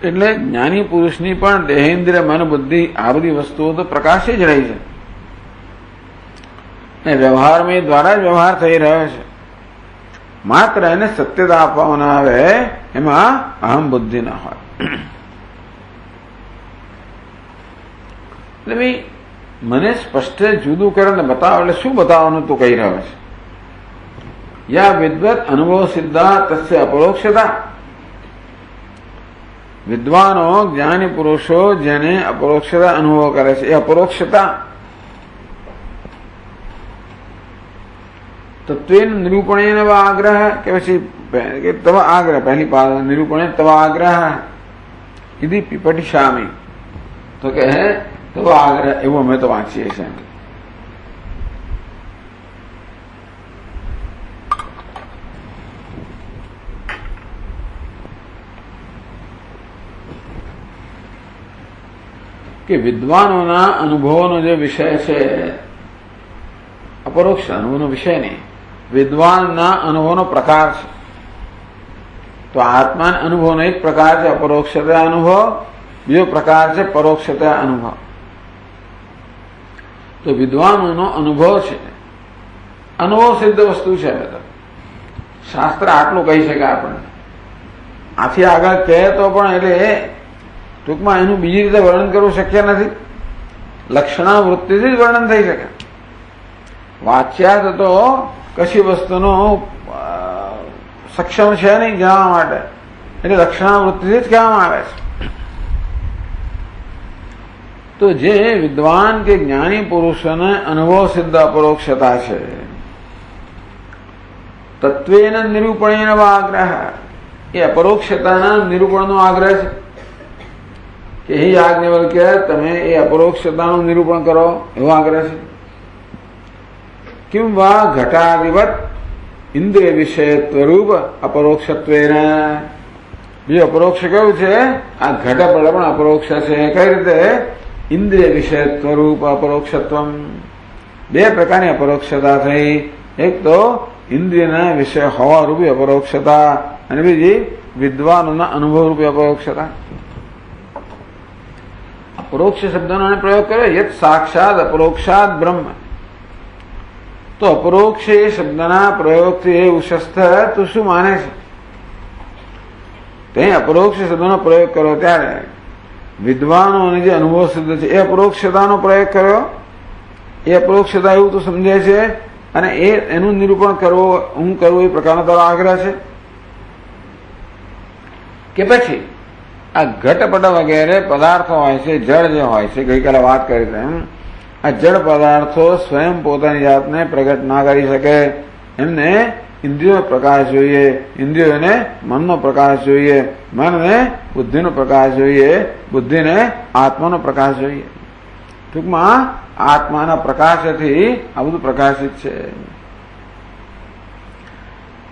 એટલે જ્ઞાની પુરુષની પણ દેહેન્દ્રિય મન બુદ્ધિ આ બધી વસ્તુઓ તો પ્રકાશી જ રહી છે, ને વ્યવહારમાં એ દ્વારા જ વ્યવહાર થઈ રહ્યો છે. માત્ર એને સત્યતા આપવામાં આવે એમાં અહમ બુદ્ધિ ના હોય. એટલે ભાઈ મને સ્પષ્ટ જુદું કરે ને બતાવો, એટલે શું બતાવવાનું તું કહી રહ્યો છે? યા વિદ્વત અનુભવ સિદ્ધા તસ્ય અપરોક્ષતા. વિદ્વાનો જ્ઞાની પુરુષો જેને અપરોક્ષતા અનુભવ કરે છે એ અપરોક્ષતા તત્વેન નિરૂપણેન વા આગ્રહ કે પછી તવ આગ્રહ, પહેલી પાદ નિરૂપણે તવ આગ્રહ ઇતિ પીપઠિશામી. તો કે તવ આગ્રહ એવું અમે તો વાંચીએ છીએ. કે વિદ્વાનોના અનુભવોનો જે વિષય છે અપરોક્ષ અનુભવનો વિષય નહીં, વિદ્વાનના અનુભવનો પ્રકાર છે. તો આત્માના અનુભવનો એક પ્રકાર છે અપરોક્ષતા અનુભવ, બીજો પ્રકાર છે પરોક્ષતા અનુભવ. તો વિદ્વાનોનો અનુભવ છે, અનુભવ સિદ્ધ વસ્તુ છે. શાસ્ત્ર આટલું કહી શકે આપણને, આથી આગળ કહે તો પણ એટલે ટૂંકમાં એનું બીજી રીતે વર્ણન કરવું શક્ય નથી. લક્ષણાવૃત્તિથી જ વર્ણન થઈ શકે. વાચ્યાર્થ તો કશી વસ્તુનો સક્ષમ છે નહીં કહેવા માટે, એટલે લક્ષણાવૃત્તિથી જ કહેવામાં આવે છે. તો જે વિદ્વાન કે જ્ઞાની પુરુષોને અનુભવ સિદ્ધ અપરોક્ષતા છે તત્વેન નિરૂપણેન આગ્રહ, એ અપરોક્ષતાના નિરૂપણનો આગ્રહ છે કે હે યાજ્ઞવલ્ક્ય તમે એ અપરોક્ષતાનું નિરૂપણ કરો, એવો આગ્રહ છે. કિમ વા ઘટાદિવત ઇન્દ્રિય વિષયત્વરૂપ અપરોક્ષત્વેન. બીજું અપરોક્ષ કયું છે? આ ઘટ પણ અપરોક્ષ છે. કઈ રીતે? ઇન્દ્રિય વિષયત્વરૂપ અપરોક્ષત્વમ. બે પ્રકારની અપરોક્ષતા થઈ. એક તો ઇન્દ્રિયના વિષય હોવા રૂપી અપરોક્ષતા, અને બીજી વિદ્વાનોના અનુભવ રૂપી અપરોક્ષતા. અપરોક્ષ શબ્દનો પ્રયોગ કર્યો યત સાક્ષાત અપરોક્ષાત બ્રહ્મ. તો અપરોક્ષ એ શબ્દના પ્રયોગથી એ ઉશસ્થ તું શું માને છે? તે અપરોક્ષ શબ્દનો પ્રયોગ કર્યો ત્યારે વિદ્વાનોને જે અનુભવ સિદ્ધ છે એ અપરોક્ષતાનો પ્રયોગ કર્યો. એ અપરોક્ષતા એવું તું સમજે છે, અને એનું નિરૂપણ કરવું હું કરવું એ પ્રકારનો તારો આગ્રહ છે કે પછી આ ઘટપટ વગેરે પદાર્થો હોય છે, જળ જે હોય છે, ગઈકાલે વાત કરી તેમ આ જળ પદાર્થો સ્વયં પોતાની જાતને પ્રગટ ના કરી શકે, એમને ઇન્દ્રિયો પ્રકાશ જોઈએ, ઇન્દ્રિયોને મનનો પ્રકાશ જોઈએ, મનને બુદ્ધિનો પ્રકાશ જોઈએ, બુદ્ધિને આત્માનો પ્રકાશ જોઈએ. ટૂંકમાં આત્માના પ્રકાશથી આ બધું પ્રકાશિત છે.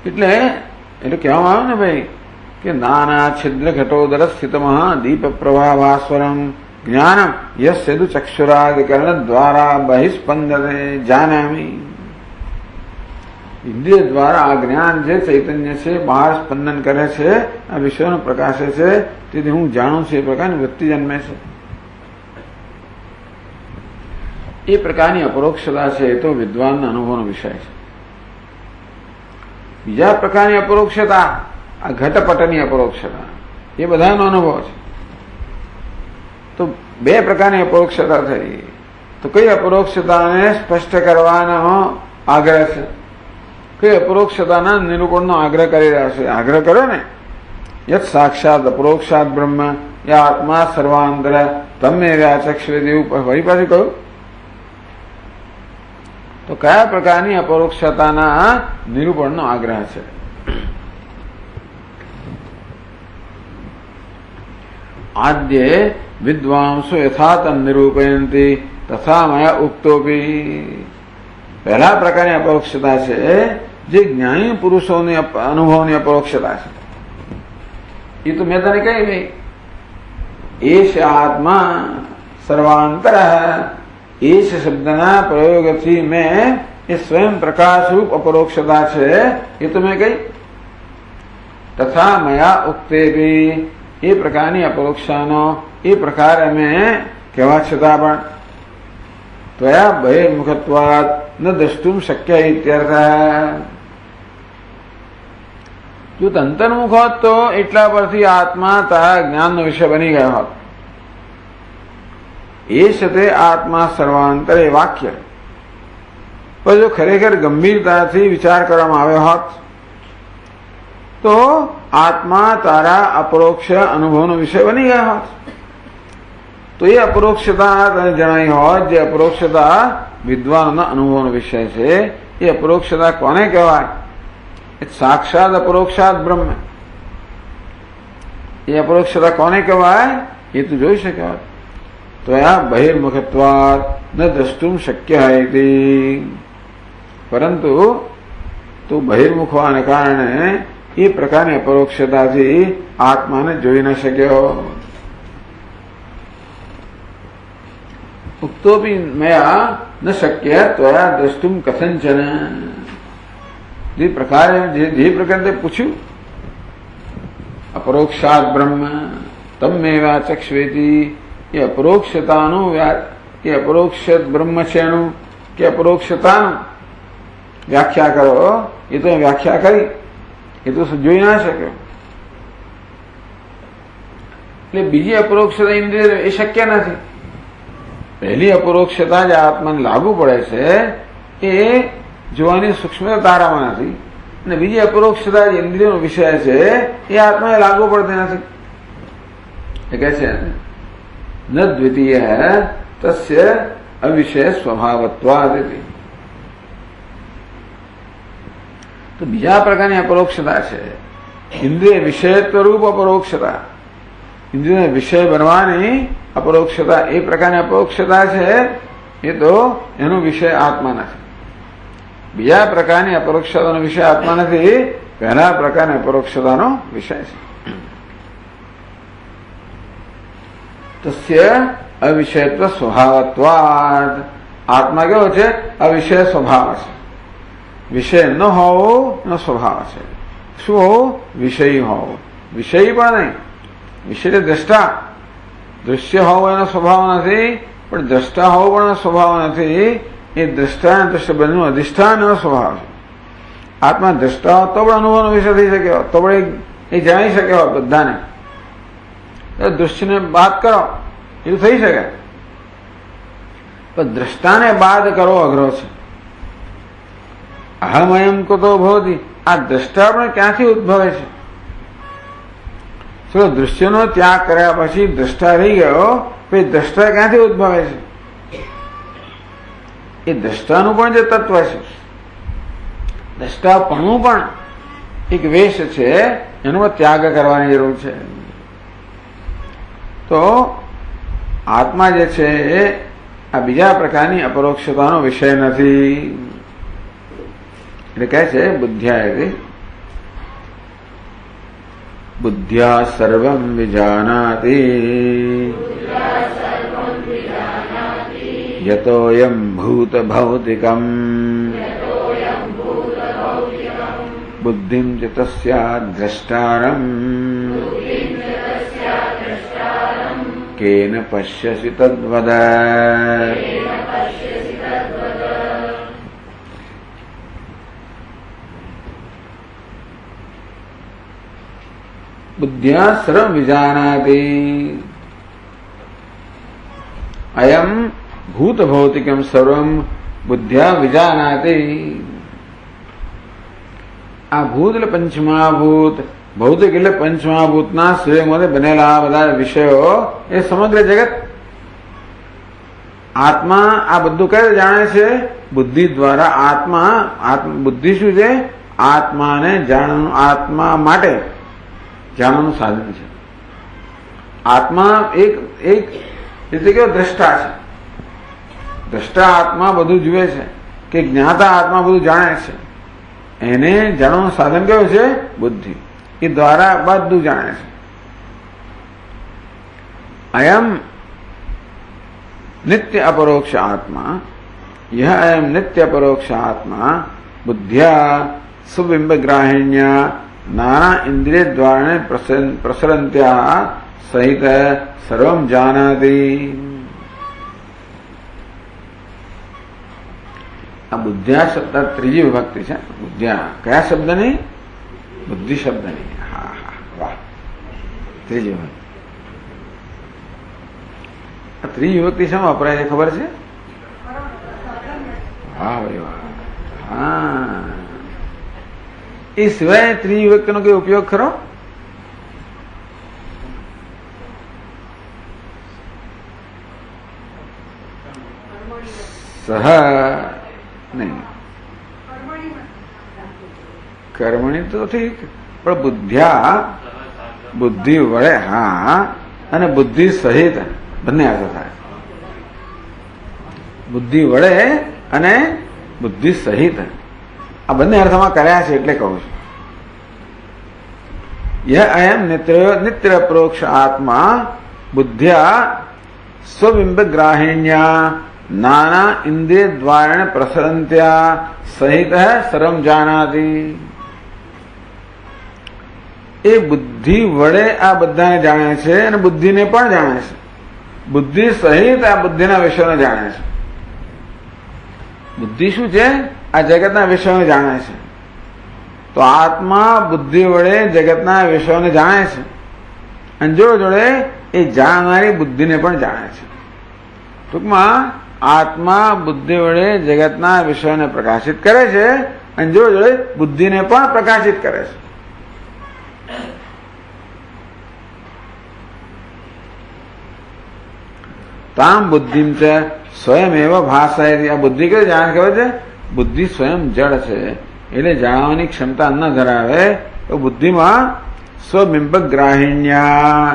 એટલે કહેવામાં આવે ને ભાઈ કે નાના છિદ્ર ઘટોદર સ્થિતમઃ દીપ પ્રભા ભાસ્વરમ ज्ञानम यस्यदु चक्षुरादिकरण द्वारा बहिस्पंदने जानामि। इंद्रिय द्वारा आ ज्ञान जे चैतन्य से बहार स्पंदन करे छे, आ विश्वनो प्रकाशे छे, તેથી હું જાણું છું એ પ્રકારની વૃત્તિ જન્મે છે। એ પ્રકારની અપરોક્ષતા છે એ તો વિદ્વાનના અનુભવનો વિષય છે। બીજા પ્રકારની અપરોક્ષતા આ ઘટપટની અપરોક્ષતા એ બધાનો અનુભવ છે। તો બે પ્રકારની અપરોક્ષતા થઈ। તો કઈ અપરોક્ષતાને સ્પષ્ટ કરવાનો આગ્રહ છે, કઈ અપરોક્ષતાના નિરૂપણનો આગ્રહ કરી રહ્યા છે? આગ્રહ કર્યો ને, યત સાક્ષાત અપરોક્ષાત બ્રહ્મ યા આત્મા સર્વાંતર તમેવ્યાચક્ષવેદ, એવું વળી પાછું કહ્યું। તો કયા પ્રકારની અપરોક્ષતાના નિરૂપણનો આગ્રહ છે? આદ્ય વિદ્વાંસો યથા તમ નિરૂપયંતી તથા મયા ઉક્તોપી। પહેલા પ્રકારની અપરોક્ષતા છે જે જ્ઞાની પુરુષોની અનુભવની અપરોક્ષતા છે। એ તો મેં તને કહી નહીં, એશ આત્મા સર્વાંતર, એશ શબ્દના પ્રયોગથી મેં એ સ્વયં પ્રકાશરૂપ અપરોક્ષતા છે એ તો મેં કહી। તથા મયા ઉક્તે ભી, એ પ્રકારની અપરોક્ષાનો એ પ્રકાર અમે કહેવા છતાં પણ ત્વયા બહિર્મુખત્વાદ ન દ્રષ્ટુમ શક્ય ઇત્યર્થ। જો અંતર્મુખ હોત તો એટલા પરથી આત્મા તારા જ્ઞાનનો વિષય બની ગયો હોત। એ છતે આત્મા સર્વાંતર એ વાક્ય પણ જો ખરેખર ગંભીરતાથી વિચાર કરવામાં આવ્યો હોત તો આત્મા તારા અપરોક્ષ અનુભવનો વિષય બની ગયા હોત। તો એ અપરોક્ષતા તને જણાવી હોત, જે અપરોક્ષતા વિદ્વાનના અનુભવનો વિષય છે, એ અપરોક્ષતા કોને કહેવાય? સાક્ષાત અપરોક્ષાત બ્રહ્મ। એ અપરોક્ષતા કોને કહેવાય એ તું જોઈ શકે હોત। તો આ બહિર્મુખત્વાદ ન દ્રષ્ટુમ શક્ય હતી, પરંતુ તું બહિર્મુખ હોવાને કારણે એ પ્રકારની અપરોક્ષતાથી આત્માને જોઈ ન શક્યો। ઉક્તોપી મયા ન શક્ય ત્વયા દ્રષ્ટુમ કથંચન। જે પ્રકારે પૂછ્યું અપરોક્ષાત બ્રહ્મ તમેવાચક્ષવેતી, એ અપરોક્ષતાનું એ અપરોક્ષ બ્રહ્મ છે એનું કે અપરોક્ષતાનું વ્યાખ્યા કરો। એ તો વ્યાખ્યા કરી, એ તો જોઈ ના શક્યો। એટલે બીજી અપરોક્ષતા ઇન્દ્રિય એ શક્ય નથી। પહેલી અપરોક્ષતા જે આત્માને લાગુ પડે છે એ જોવાની સૂક્ષ્મતા તારામાં નથી, અને બીજી અપરોક્ષતા જે ઇન્દ્રિયોનો વિષય છે એ આત્માને લાગુ પડતી નથી। એ કહે છે ન દ્વિતીય તસ્ય અવિષય સ્વભાવત્વાદ। તો બીજા પ્રકારની અપરોક્ષતા છે ઇન્દ્રિય વિષયત્વ રૂપ અપરોક્ષતા। ઇન્દ્રિયનો વિષય બનવાની અપરોક્ષતા એ પ્રકારની અપરોક્ષતા છે, એ તો એનો વિષય આત્મા નથી। બીજા પ્રકારની અપરોક્ષતાનો વિષય આત્મા નથી, પહેલા પ્રકારની અપરોક્ષતાનો વિષય છે। તસ્ય અવિષયત્વ સ્વભાવત્વાદ। આત્મા કેવો છે? અવિષય સ્વભાવ છે। વિષય ન હોવો એનો સ્વભાવ છે। શું હોવું? વિષય હોવો। વિષય પણ નહીં, વિષય દ્રષ્ટા, દૃશ્ય હોવો એનો સ્વભાવ નથી, પણ દ્રષ્ટા હોવો પણ એનો સ્વભાવ નથી। એ દ્રષ્ટા દ્રશ્ય બંનેનું અધિષ્ઠાન એનો સ્વભાવ છે। આત્મા દ્રષ્ટા તો પણ અનુભવનો વિષય થઈ શક્યો, તો પણ એ જાણી શક્યો બધાને। દૃશ્યને બાદ કરો એવું થઈ શકે, પણ દ્રષ્ટાને બાદ કરો અઘરો છે। અહમયમ કુતો ભવતી, આ દ્રષ્ટા પણ ક્યાંથી ઉદ્ભવે છે? ચલો દૃશ્યનો ત્યાગ કર્યા પછી દ્રષ્ટા રહી ગયો, પછી દ્રષ્ટા ક્યાંથી ઉદ્ભવે છે? એ દ્રષ્ટાનું પણ જે તત્વ છે, દ્રષ્ટાપણું પણ એક વેશ છે, એનો ત્યાગ કરવાની જરૂર છે। તો આત્મા જે છે આ બીજા પ્રકારની અપરોક્ષતાનો વિષય નથી। એટલે કહે છે બુદ્ધ્યા, બુદ્ધ્યા સર્વમ વિજાનાતિ। यतोऽयं भूत भौतिकम् बुद्धिं च तस्याद् द्रष्टारम् केन पश्यसि तद्वद। बुद्ध्या सर्वं विजानाति। अयं भूत भौतिकं सर्वं बुद्ध्या विजानाति। आ भूत એટલે પંચમહાભૂત, ભૌતિક એટલે પંચમહાભૂતના સ્વયંમાંથી બનેલા બધા વિષયો એ સમગ્ર જગત. આત્મા આ બધું કઈ જાણે છે? બુદ્ધિ દ્વારા. આત્મા બુદ્ધિ શું છે? આત્માને જાણવાનું, આત્મા માટે જાણવાનું સાધન છે. આત્મા એક રીતે કેવો દ્રષ્ટા છે. દ્રષ્ટા આત્મા બધું જુએ છે, કે જ્ઞાતા આત્મા બધું જાણે છે. એને જાણવાનું સાધન કયું છે? બુદ્ધિ. એ દ્વારા બધું જાણે છે. અયમ નિત્ય अपरोक्ष आत्मा, यह अयम नित्य अपरोक्ष आत्मा बुद्ध्या सुबिंबग्राहिण्या नाना इंद्रिय द्वारा प्रसरन्त्या सहित सर्वं जानाति। આ બુદ્ધ્યા શબ્દ ત્રીજી વિભક્તિ છે. બુદ્ધ્યા કયા શબ્દની? બુદ્ધિ શબ્દની. હા હા, વાહ, ત્રીજી વિભક્તિ. આ ત્રીજી વિભક્તિ શેમાં વપરાય છે ખબર છે? વાહ ભાઈ વાહ. હા, એ સિવાય ત્રીજી વિભક્તિનો કોઈ ઉપયોગ ખરો? સહ નહીં, કર્મણી તો ઠીક, પણ બુદ્ધ્યા બુદ્ધિ વડે. હા, અને બુદ્ધિ સહિત બંને અર્થ થાય. બુદ્ધિ વડે અને બુદ્ધિ સહિત આ બંને અર્થમાં કર્યા છે એટલે કહું છું. यह अयम नित्य अपरोक्ष आत्मा बुद्ध्या स्वबिंब ग्राहिण्या नाना इंद्रिय द्वारा प्रसरन्त्या सहित सर्वं जानाति। એ બુદ્ધિ વડે આ બધાને જાણે છે અને બુદ્ધિને પણ જાણે છે. બુદ્ધિ સહિત આ બુદ્ધિના વિષયોને જાણે છે. બુદ્ધિ શું છે? આ જગતના વિષયોને જાણે છે. તો આત્મા બુદ્ધિ વડે જગતના વિષયોને જાણે છે અને જોડે જોડે એ જાણનારી બુદ્ધિને પણ જાણે છે. ટૂંકમાં આત્મા બુદ્ધિ વડે જગતના વિષયોને પ્રકાશિત કરે છે અને જોડે જોડે બુદ્ધિને પણ પ્રકાશિત કરે છે. તામ બુદ્ધિમ છે સ્વયં એવા ભાષાએથી. આ બુદ્ધિ કઈ જાણે ખબર છે? બુદ્ધિ સ્વયં જડ છે એટલે જાણવાની ક્ષમતા ન ધરાવે. તો બુદ્ધિમાં સ્વબિંબ ગ્રાહિણ્યા,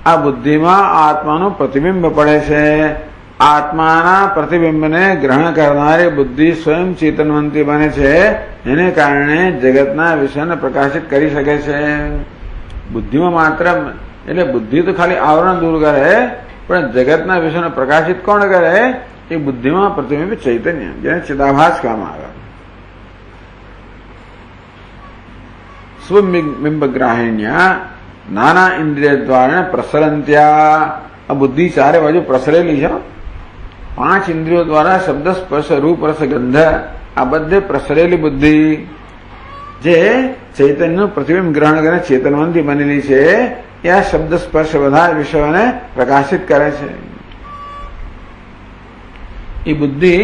આ બુદ્ધિમાં આત્માનું પ્રતિબિંબ પડે છે. આત્માના પ્રતિબિંબને ગ્રહણ કરનારી બુદ્ધિ સ્વયં ચેતનવંતી બને છે. એને કારણે જગતના વિષયને પ્રકાશિત કરી શકે છે. બુદ્ધિમાં માત્ર એટલે બુદ્ધિ તો ખાલી આવરણ દૂર કરે, પણ જગતના વિષયને પ્રકાશિત કોણ કરે? એ બુદ્ધિમાં પ્રતિબિંબ ચૈતન્ય, જેને ચિદાભાસ કહેવામાં આવે. સ્વબિંબ ગ્રાહિણ્યા નાના ઇન્દ્રિય દ્વારા પ્રસરંત્યા. આ બુદ્ધિ ચારે બાજુ પ્રસરેલી છે. 5 ઇન્દ્રિયો દ્વારા શબ્દ, સ્પર્શ, રૂપ, રસ, ગંધ આ બધે પ્રસરેલી બુદ્ધિ જે ચૈતન્યનું પ્રતિબિંબ ગ્રહણ કરીને ચેતનવંતી બનેલી છે. એ આ શબ્દ, સ્પર્શ બધા વિષયોને પ્રકાશિત કરે છે. એ બુદ્ધિ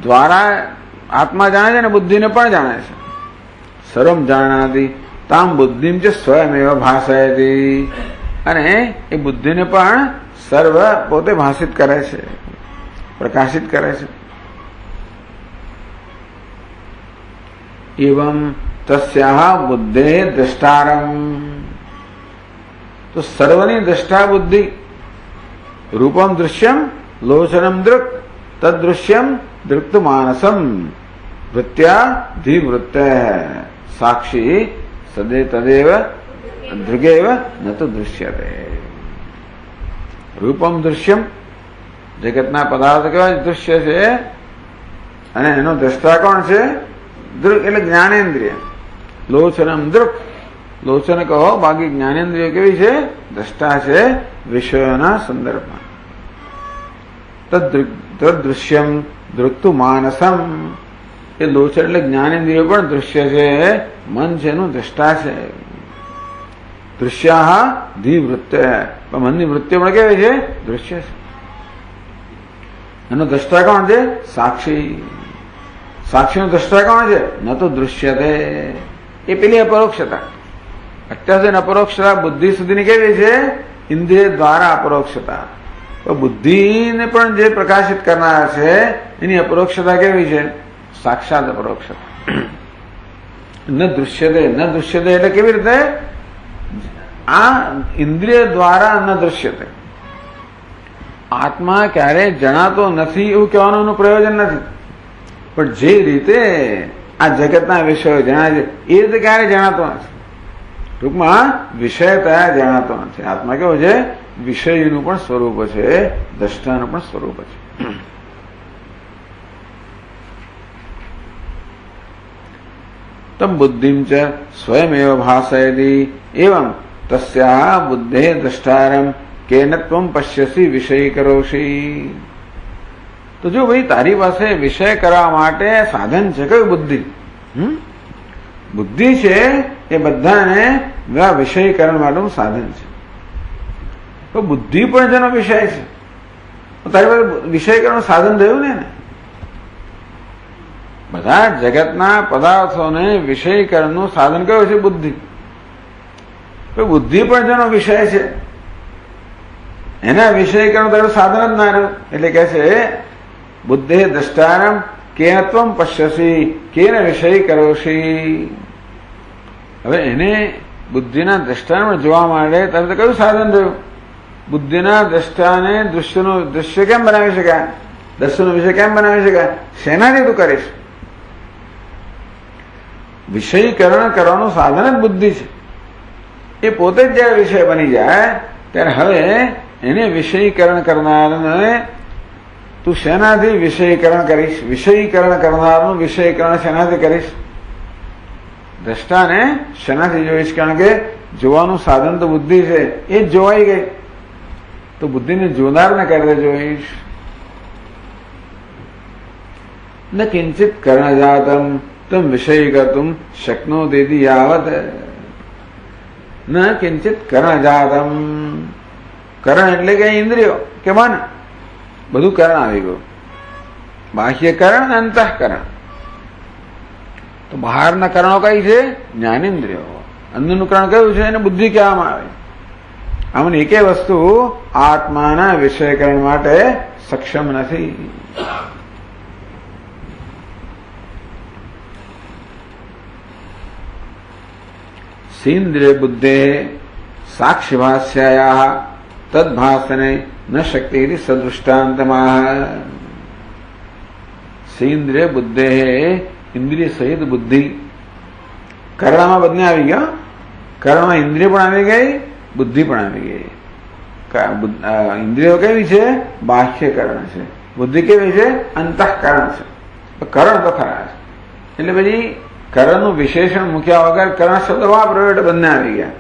દ્વારા આત્મા જાણે છે અને બુદ્ધિને પણ જાણે છે. સર્વમ જાણાતી તામ બુદ્ધિમ છે સ્વયં એવા ભાષાયતી. અને એ બુદ્ધિને પણ સર્વ પોતે ભાષિત કરે છે, પ્રકાશિત કરે છે. એવં તસ્યાહ બુદ્ધે દ્રષ્ટારમ. તો સર્વની દ્રષ્ટા બુદ્ધિ. રૂપમ દૃશ્યમ લોચનમ દૃક તદૃશ્યમ દૃક્ત માનસમ વૃત્યા ધીવૃત્ત સાક્ષી સદે તદેવ દૃગેવ ન તો દૃશ્યતે. રૂપમ દૃશ્યમ, જગતના પદાર્થ કેવા દૃશ્ય છે અને એનો દ્રષ્ટા કોણ છે? દૃક એટલે જ્ઞાનેન્દ્રિય. લોચનમ દૃક, લોચન કહો, બાકી જ્ઞાનેન્દ્રિય કેવી છે? દ્રષ્ટા છે વિષયોના સંદર્ભમાં. તદ્દૃશ્યમ દૃક્તુ માનસમ, એ લોચન એટલે જ્ઞાનેન્દ્રિય પણ દૃશ્ય છે, મન છે એનું દ્રષ્ટા છે. દૃશ્યા ધીવૃત્ય, મનની વૃત્તિઓ પણ કેવી છે? દૃશ્ય છે. એનો દ્રષ્ટા કોણ છે? સાક્ષી. સાક્ષીનો દ્રષ્ટા કોણ છે? ન તો દૃશ્યતે, એ પેલી અપરોક્ષતા. અત્યાર સુધી અપરોક્ષતા બુદ્ધિ સુધીની કેવી છે? ઇન્દ્રિય દ્વારા અપરોક્ષતા. તો બુદ્ધિને પણ જે પ્રકાશિત કરનાર છે એની અપરોક્ષતા કેવી છે? સાક્ષાત અપરોક્ષતા. ન દૃશ્યતે, ન દૃશ્યતે એટલે કેવી રીતે? આ ઇન્દ્રિય દ્વારા ન દૃશ્યતે. આત્મા ક્યારે જણાતો નથી એવું કહેવાનું એનું પ્રયોજન નથી, પણ જે રીતે આ જગતના વિષયો જણાય છે એ રીતે ક્યારે જણાતો નથી. ટૂંકમાં વિષયતયા જણાતો નથી. આત્મા કેવો છે? વિષયનું પણ સ્વરૂપ છે, દ્રષ્ટાનું પણ સ્વરૂપ છે. તમ બુદ્ધિમ ચ સ્વયમેવ ભાસયતિ એવં તસ્યા બુદ્ધે દ્રષ્ટારમ કેન ત્વમ પશ્યસી વિષય કરોશી. તો જો ભાઈ તારી પાસે વિષય કરવા માટે સાધન છે કયું? બુદ્ધિ. બુદ્ધિ છે એ બધાને વિષયકરણ માટેનું સાધન છે. તો બુદ્ધિ પણ જેનો વિષય છે, તારી પાસે વિષયકરણ સાધન થયું ને. બધા જગતના પદાર્થોને વિષયકરણનું સાધન કયું છે? બુદ્ધિ. તો બુદ્ધિ પણ જેનો વિષય છે એના વિષયકરણ તારું સાધન જ ના રહ્યું. એટલે કે છે બુદ્ધે દ્રષ્ટારમ કેન ત્વમ પશ્યસી કેન વિષય કરોશી. હવે એને બુદ્ધિના દ્રષ્ટાને જોવા માટે તારે કયું સાધન થયું? બુદ્ધિના દ્રષ્ટાને દૃશ્યનું દૃશ્ય કેમ બનાવી શકાય? દર્શનનો વિષય કેમ બનાવી શકાય? શેનાથી તું કરીશ? વિષયકરણ કરવાનું સાધન જ બુદ્ધિ છે. એ પોતે જ જયારે વિષય બની જાય ત્યારે હવે એને વિષયીકરણ કરનારને તું શેનાથી વિષયીકરણ કરીશ? વિષયીકરણ કરનારનું વિષયીકરણ શેનાથી કરીશ? દ્રષ્ટાને શેનાથી જોઈશ? કારણ કે જોવાનું સાધન તો બુદ્ધિ છે, એ જ જોવાઈ ગઈ. તો બુદ્ધિને જોનારને કરે જોઈશ. ન કિંચિત કર્ણજાતમ તમ વિષયીકર્તુમ શક્નોતિ યાવત. ન કિંચિત કર્ણજાતમ, કરણ એટલે કે ઇન્દ્રિયો કે મન, બધું કરણ આવી ગયું. બાહ્ય કરણ, અંતઃકરણ. તો બહારના કરણો કઈ છે? જ્ઞાનેન્દ્રિયો. અંદરનું કરણ કયું છે? એને બુદ્ધિ કહેવામાં આવે. આમાંની એકે વસ્તુ આત્માના વિષયકરણ માટે સક્ષમ નથી. સેન્દ્રિય બુદ્ધે સાક્ષિભાષ્યાયા તદ્ભાસને ન શક્તિ સદૃષ્ટાંતમાં. સેન્દ્રિય બુદ્ધે, ઇન્દ્રિય સહિત બુદ્ધિ. કરણામાં બંને આવી ગયા. કરણમાં ઇન્દ્રિય પણ આવી ગઈ, બુદ્ધિ પણ આવી ગઈ. ઇન્દ્રિયો કેવી છે? બાહ્યકરણ છે. બુદ્ધિ કેવી છે? અંતઃકરણ છે. કરણ તો ખરા છે. એટલે પછી કરણનું વિશેષણ મૂક્યા વગર કરણ શબ્દ વાપર્યો એટલે બંને આવી ગયા.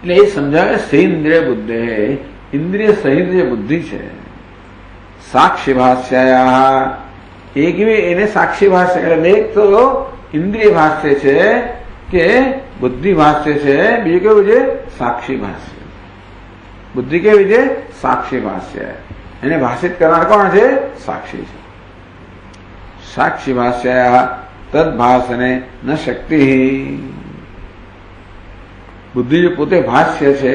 એટલે એ સમજાવે સેન્દ્રિય બુદ્ધિ, ઇન્દ્રિય સહિત જે બુદ્ધિ છે. સાક્ષી ભાષ્યાયા, એ કેવી? એને સાક્ષી ભાષ્ય એટલે એક તો ઇન્દ્રિય ભાષ્ય છે કે બુદ્ધિ ભાષ્ય છે, બીજું કેવું છે? સાક્ષી ભાષ્ય. બુદ્ધિ કેવી છે? સાક્ષી ભાષ્ય. એને ભાષિત કરનાર કોણ છે? સાક્ષી છે. સાક્ષી ભાષ્યા તદ્ભાસને ન શક્તિ. બુદ્ધિ જે પોતે ભાષ્ય છે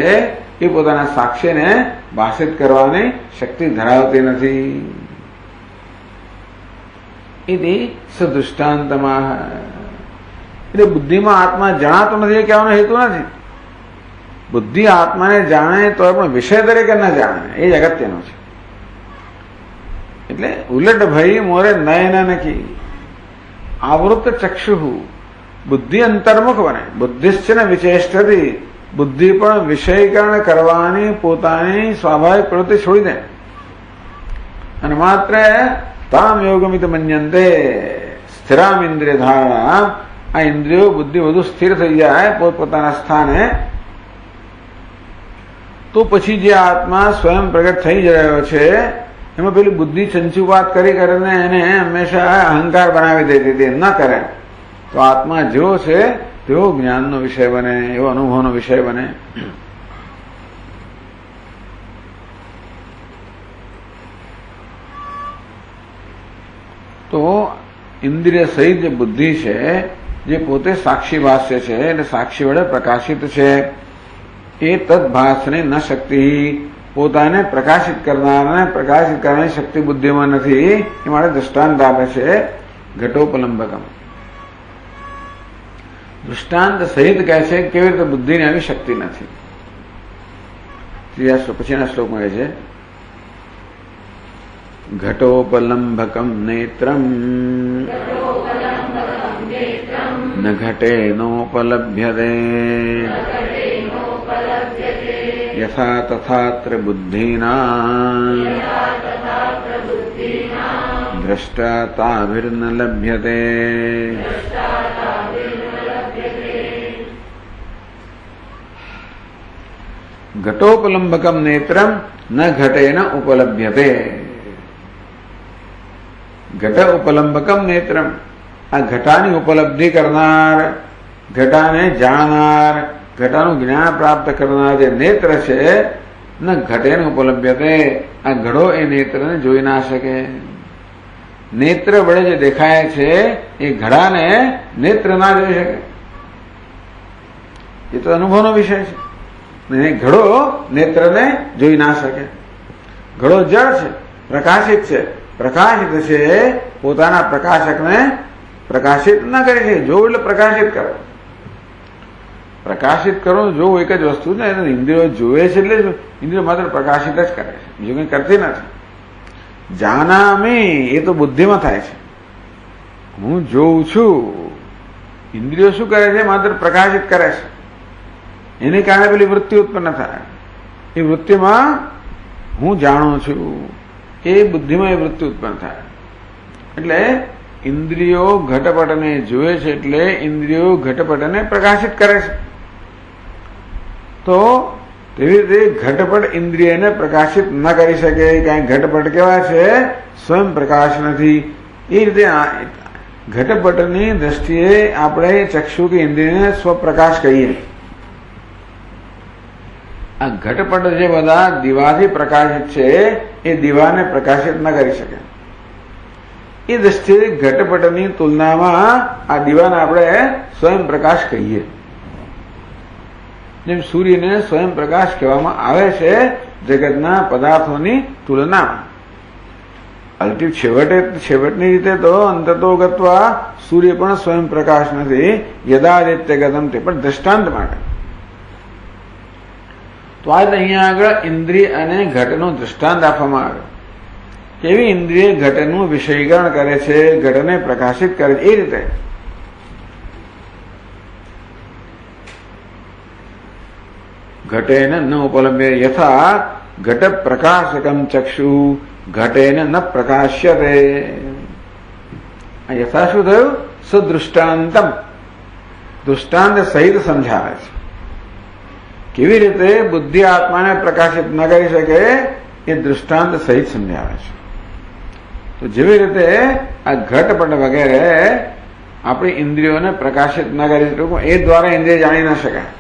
એ પોતાના સાક્ષીને ભાષિત કરવાની શક્તિ ધરાવતી નથી. એથી સદૃષ્ટાંતમાં, એટલે બુદ્ધિમાં આત્મા જણાતો નથી એ કહેવાનો હેતુ નથી. બુદ્ધિ આત્માને જાણે તો પણ વિષય તરીકે ન જાણે, એ જ અગત્યનું છે. એટલે ઉલટ ભઈ મોરે નયન નકી આવૃત ચક્ષુ, બુદ્ધિ અંતર્મુખ બને. બુદ્ધિશ્ચ ન વિચેષ્ટતી બુદ્ધિ પણ વિષયીકરણ કરવાની પોતાની સ્વાભાવિક પ્રવૃત્તિ છોડી દે અને માત્ર તામ યોગમિત મન્યંતે સ્થિરામ ઇન્દ્રિય ધારણા, આ ઇન્દ્રિયો બુદ્ધિ વધુ સ્થિર થઈ જાય પોતપોતાના સ્થાને, તો પછી જે આત્મા સ્વયં પ્રગટ થઈ જ રહ્યો છે એમાં પેલી બુદ્ધિ ચંચુપાત કરીને એને હંમેશા અહંકાર બનાવી દેતી હતી, ન કરે તો આત્મા જેવો છે તેવો જ્ઞાનનો વિષય બને, એવો અનુભવનો વિષય બને. તો ઇન્દ્રિય સહિત જે બુદ્ધિ છે, જે પોતે સાક્ષી ભાષ્ય છે એટલે સાક્ષી વડે પ્રકાશિત છે, એ તદભાસને ન શક્તિ, પોતાને પ્રકાશિત કરનારને પ્રકાશિત કરવાની શક્તિ બુદ્ધિમાં નથી. એ માટે દૃષ્ટાંત આપે છે ઘટોપલંબકમ. દૃષ્ટાંત સહિત કહે છે કેવી રીતે બુદ્ધિને આવી શક્તિ નથી. પછીના શ્લોકમાં કહે છે ઘટોપલંબકમ નેત્રમ ન ઘટેનોપલભ્યતે યથા તથાત્ર બુદ્ધિના દ્રષ્ટા તાભિર્ન લભ્યતે. ઘટોપલંબકમ નેત્રમ ન ઘટેન ઉપલભ્યતે. ઘટ ઉપલંબકમ નેત્રમ, આ ઘટાની ઉપલબ્ધિ કરનાર, ઘટાને જાણનાર, ઘટાનું જ્ઞાન પ્રાપ્ત કરનાર જે નેત્ર છે, ન ઘટેન ઉપલબ્ધ્યતે, આ ઘડો એ નેત્રને જોઈ ના શકે. નેત્ર વડે જે દેખાય છે એ ઘડાને નેત્ર ના જોઈ શકે, એ તો અનુભવનો વિષય છે. ઘડો નેત્રને જોઈ ના શકે. ઘડો જળ છે, પ્રકાશિત છે, પ્રકાશિત છે પોતાના પ્રકાશકને પ્રકાશિત ના કરી શકે. જો એટલે પ્રકાશિત કરો, પ્રકાશિત કરો જો એક જ વસ્તુ ને, ઇન્દ્રિયો જોવે છે એટલે ઇન્દ્રિયો માત્ર પ્રકાશિત જ કરે છે, બીજું કંઈ કરતી નથી. જાનામી એ તો બુદ્ધિમાં થાય છે. હું જોઉં છું, ઇન્દ્રિયો શું કરે છે? માત્ર પ્રકાશિત કરે છે. એને કારણે પેલી વૃત્તિ ઉત્પન્ન થાય. એ વૃત્તિમાં હું જાણું છું, એ બુદ્ધિમાં એ વૃત્તિ ઉત્પન્ન થાય. એટલે ઇન્દ્રિયો ઘટપટને જુએ છે એટલે ઇન્દ્રિયો ઘટપટને પ્રકાશિત કરે છે. તો તેવી રીતે ઘટપટ ઇન્દ્રિયને પ્રકાશિત ન કરી શકે. કારણ ઘટપટ કેવા છે? સ્વયં પ્રકાશ નથી. એ રીતે ઘટપટની દ્રષ્ટિએ આપણે ચક્ષુ કે ઇન્દ્રિયને સ્વપ્રકાશ કહીએ. આ ઘટપટ જે બધા દીવાથી પ્રકાશિત છે એ દીવાને પ્રકાશિત ન કરી શકે. એ દ્રષ્ટિએ ઘટપટની તુલનામાં આ દીવાને આપણે સ્વયં પ્રકાશ કહીએ. જેમ સૂર્યને સ્વયં પ્રકાશ કહેવામાં આવે છે જગતના પદાર્થોની તુલનામાં. છેવટની રીતે તો અંતતો ગત્વા સૂર્ય પણ સ્વયં પ્રકાશ નથી. યદાદિત્ય ગતમ, તે પણ દ્રષ્ટાંત માટે. તો આ અહીંયા આગળ ઇન્દ્રિય અને ઘટનું દ્રષ્ટાંત આપવામાં આવ્યું. કેવી ઇન્દ્રિય ઘટનું વિષયીકરણ કરે છે, ઘટને પ્રકાશિત કરે છે. એ રીતે ઘટેન ન ઉપલબ્ધ્ય યથા ઘટ પ્રકાશકમ ચક્ષુ ઘટેન ન પ્રકાશ્યતે. આ યથા શું થયું? સદૃષ્ટાંતમ, દૃષ્ટાંત સહિત સમજાવે છે. કેવી રીતે બુદ્ધિ આત્માને પ્રકાશિત ન કરી શકે એ દૃષ્ટાંત સહિત સમજાવે છે. તો જેવી રીતે આ ઘટપટ વગેરે આપણી ઇન્દ્રિયોને પ્રકાશિત ન કરી શકે, એ દ્વારા ઇન્દ્રિય જાણી ન શકાય.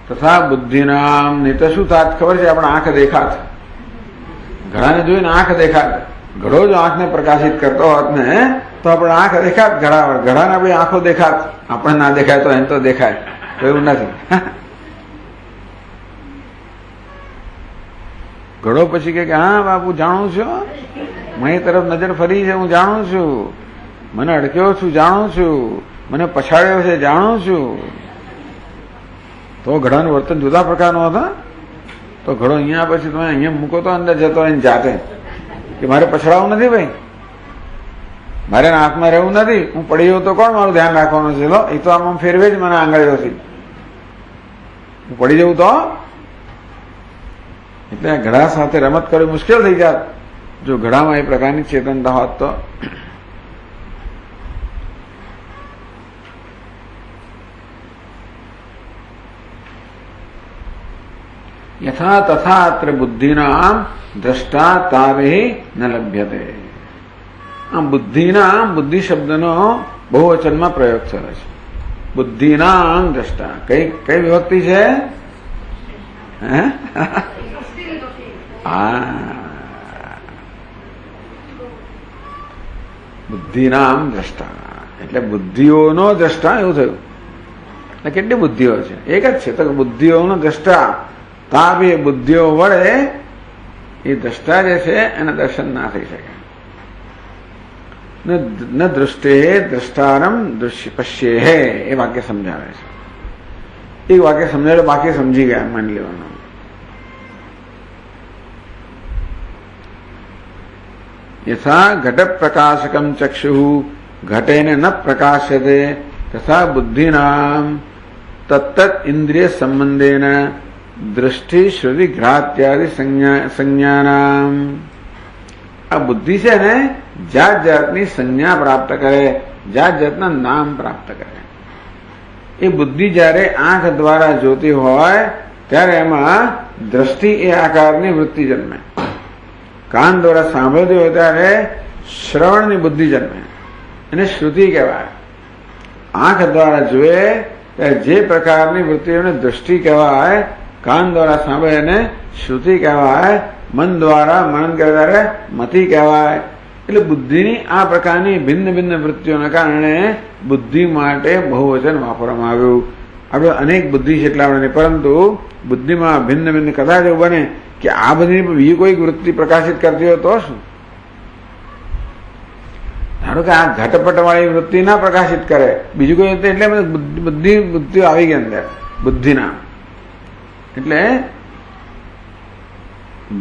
તથા બુદ્ધિનામ નહીં તો શું થાત ખબર છે? આપણે આંખ દેખાત, ઘડાને જોઈને આંખ દેખાત. ઘડો જો આંખને પ્રકાશિત કરતો હોત ને તો આપણે આંખ દેખાત ઘડા, ઘડાને આપણી આંખો દેખાત. આપણે ના દેખાય તો એને તો દેખાય, તો એવું નથી. ઘડો પછી કે હા બાપુ જાણું છું, મારી તરફ નજર ફરી છે, હું જાણું છું, મને અડક્યો છું જાણું છું, મને પછાડ્યો છે જાણું છું. તો ઘડાનું વર્તન જુદા પ્રકારનું હતા. તો ઘડો અહીંયા પછી તમે અહીંયા મૂકો તો અંદર જતો એને જાતે કે મારે પછડાવું નથી ભાઈ. મારે હાથમાં રહેવું નથી, હું પડી જાઉં તો કોણ મારું ધ્યાન રાખવાનું છે? લો એ તો આમ ફેરવે જ મને આંગળીઓથી, હું પડી જવું તો. એટલે ઘડા સાથે રમત કરવી મુશ્કેલ થઈ જાત જો ઘડામાં એ પ્રકારની ચેતનતા હોત તો. યથા તથા અત્ર બુદ્ધિના દ્રષ્ટા તાવે ન લભ્યતે. આમ બુદ્ધિના, બુદ્ધિ શબ્દનો બહુવચનમાં પ્રયોગ થયો છે. બુદ્ધિના દ્રષ્ટા કઈ કઈ વિભક્તિ છે? બુદ્ધિના દ્રષ્ટા એટલે બુદ્ધિઓનો દ્રષ્ટા એવું થયું. એટલે કેટલી બુદ્ધિઓ છે? એક જ છે. તો બુદ્ધિઓનો દ્રષ્ટા તાવે બુદ્ધિઓ વડે એ દ્રષ્ટા જે છે એના દર્શન ના થઈ શકે. ન દૃષ્ટે દ્રષ્ટારમ દૃશ્ય પશ્યે એ વાક્ય સમજાવે છે. એક વાક્ય સમજાવે બાકી સમજી ગયા માની લેવાનું. યથા ઘટ પ્રકાશકમ ચક્ષુ ઘટેન ન પ્રકાશ્યતે તથા બુદ્ધિનામ તત્ત ઇન્દ્રિય સંબંધેન દૃષ્ટિ શ્રુતિ ઘ્રાત્યાદિ સંજ્ઞાનામ. આ બુદ્ધિ છે ને જાત જાતની સંજ્ઞા પ્રાપ્ત કરે, જાત જાતના નામ પ્રાપ્ત કરે. એ બુદ્ધિ જયારે આંખ દ્વારા જોતી હોય ત્યારે એમાં દ્રષ્ટિ એ આકારની વૃત્તિ જન્મે. કાન દ્વારા સાંભળતી હોય ત્યારે શ્રવણની બુદ્ધિ જન્મે, એને શ્રુતિ કહેવાય. આંખ દ્વારા જોએ ત્યારે જે પ્રકારની વૃત્તિઓને દૃષ્ટિ કહેવાય, કાન દ્વારા સાંભળે એને શ્રુતિ કહેવાય, મન દ્વારા મનન કરે ત્યારે મતિ કહેવાય. એટલે બુદ્ધિની આ પ્રકારની ભિન્ન ભિન્ન વૃત્તિઓના કારણે બુદ્ધિ માટે બહુવચન વાપરવામાં આવ્યું. આપણે અનેક બુદ્ધિ છે એટલા આપણે, પરંતુ બુદ્ધિમાં ભિન્ન ભિન્ન કદાચ એવું બને કે આ બધી બીજી કોઈ વૃત્તિ પ્રકાશિત કરતી હોય તો શું? ધારો કે આ ઘટપટ વાળી વૃત્તિ ના પ્રકાશિત કરે, બીજું કોઈ એટલે બધી બુદ્ધિઓ આવી ગઈ અંદર બુદ્ધિના. એટલે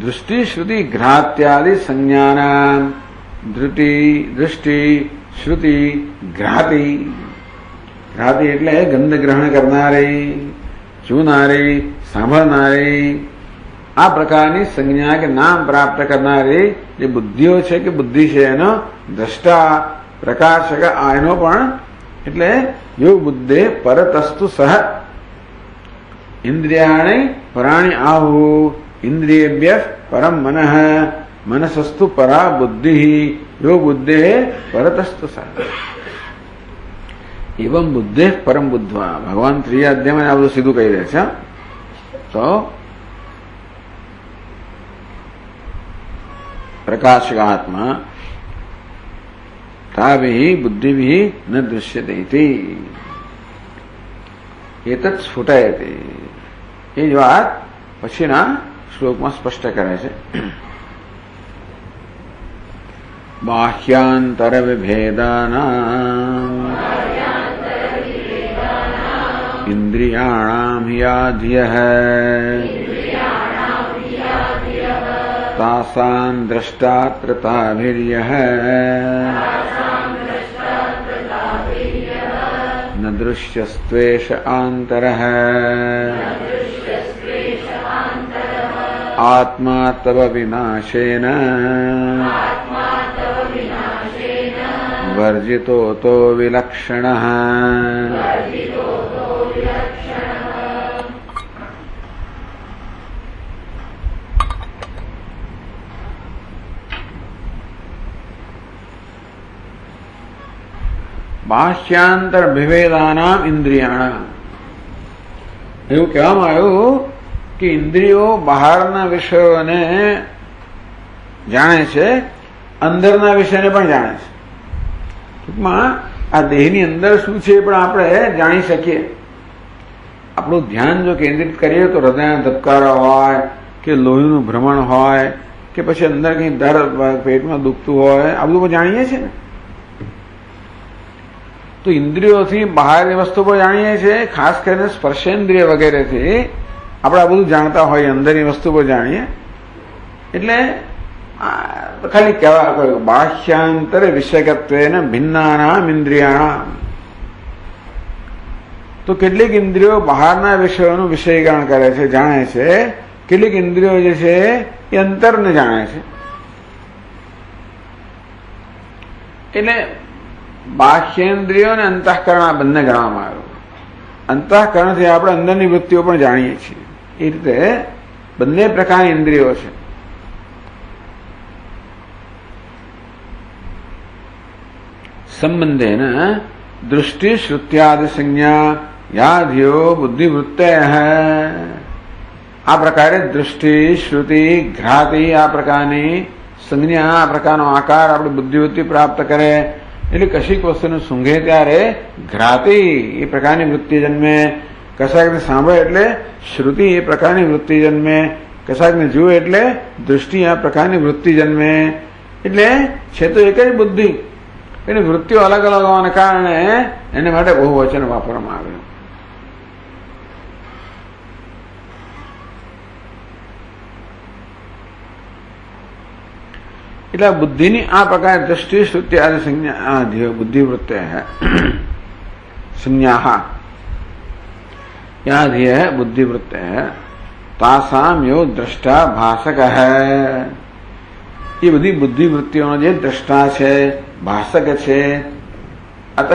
દૃષ્ટિ શ્રુતિ ઘ્રાત્યાદિ સંજ્ઞાનામ. દૃષ્ટિ શ્રુતિ ઘ્રાતિ. ઘ્રાતિ એટલે ગંધ ગ્રહણ કરનારી, જોનારી, સાંભળનારી, આ પ્રકારની સંજ્ઞા કે નામ પ્રાપ્ત કરનારી જે બુદ્ધિઓ છે કે બુદ્ધિ છે એનો દ્રષ્ટા પ્રકાશક એનો પણ. એટલે યોગ બુદ્ધે પરતસ્તુ સહ ઇન્દ્રિયાણી પરાણી આહુ ઇન્દ્રિયેભ્ય પરમ મનઃ મનસસ્તુ પરા બુદ્ધિ યો બુદ્ધે પરતસ્તુ સહ એવમ બુદ્ધે પરમ બુદ્ધવા. ભગવાન ત્રીજા અધ્યાયમાં આ બધું સીધું કહી દે છે. તો પ્રકાશકાત્મા તાભિ બુદ્ધિભિ ન દૃશ્યતે ઇતિ એતત સ્ફુટયતે. એ જ વાત પછીના શ્લોકમાં સ્પષ્ટ કરે છે. બાહ્યાંતર વિભેદાનામ ઇન્દ્રિયાણામ યાધ્યઃ તાસાં દ્રષ્ટાત્ર તાભિર્યઃ ન દૃશ્યસ્ત્વેષ આંતરઃ આત્મા તવ વિનાશેન વર્જિતો તો વિલક્ષણઃ. બાહ્યાંતર વિભેદાનામ ઇન્દ્રિયાણામ. એવું કહેવામાં આવ્યું કે ઇન્દ્રિયો બહારના વિષયોને જાણે છે, અંદરના વિષયને પણ જાણે છે. ટૂંકમાં આ દેહની અંદર શું છે એ પણ આપણે જાણી શકીએ. આપણું ધ્યાન જો કેન્દ્રિત કરીએ તો હૃદયના ધબકારા હોય કે લોહીનું ભ્રમણ હોય કે પછી અંદર કંઈ દર્દ પેટમાં દુખતું હોય, આ બધું જાણીએ છીએ ને. તો ઇન્દ્રિયોથી બહારની વસ્તુ પર જાણીએ છીએ, ખાસ કરીને સ્પર્શેન્દ્રિય વગેરેથી આપણે આ બધું જાણતા હોઈએ, અંદરની વસ્તુ પર જાણીએ. એટલે તો ખાલી કહેવા કહ્યું બાહ્યાંતરે વિષયકત્વેન ભિન્નાનામ ઇન્દ્રિયાણામ. તો કેટલીક ઇન્દ્રિયો બહારના વિષયોનું વિષયીકરણ કરે છે, જાણે છે. કેટલીક ઇન્દ્રિયો જે છે એ અંતરને જાણે છે. એટલે બાહ્યેન્દ્રિયો અને અંતઃકરણ આ બંને ગણવામાં આવ્યું. અંતઃકરણથી આપણે અંદરની વૃત્તિઓ પણ જાણીએ છીએ. એ રીતે બંને પ્રકારની ઇન્દ્રિયો છે. સંબંધેન દૃષ્ટિ શ્રુત્યાદિ સંજ્ઞા યાધિયો બુદ્ધિવૃત્તય. આ પ્રકારે દૃષ્ટિ, શ્રુતિ, ઘ્રાતિ આ પ્રકારની સંજ્ઞા, આ પ્રકારનો આકાર આપણે બુદ્ધિવૃત્તિ પ્રાપ્ત કરે. એટલે કશીક વસ્તુને સૂંઘે ત્યારે ઘ્રાતિ એ પ્રકારની વૃત્તિ જન્મે, કશાકને સાંભળે એટલે શ્રુતિ એ પ્રકારની વૃત્તિ જન્મે, કશાકને જુએ એટલે દૃષ્ટિ આ પ્રકારની વૃત્તિ જન્મે. એટલે છે તો એક જ બુદ્ધિ, એની વૃત્તિઓ અલગ અલગ હોવાને કારણે એને માટે બહુવચન વાપરવામાં આવ્યું. એટલે બુદ્ધિની આ પ્રકાર દ્રષ્ટિ શ્રુતિ આદિ સંજ્ઞા બુદ્ધિવૃત્તે સંજ્ઞા યાધિય બુદ્ધિવૃત્તે તાસામ યો દ્રષ્ટા ભાષક હૈ. એ બધી બુદ્ધિવૃત્તિઓનો જે દ્રષ્ટા છે, ભાષક છે. અતઃ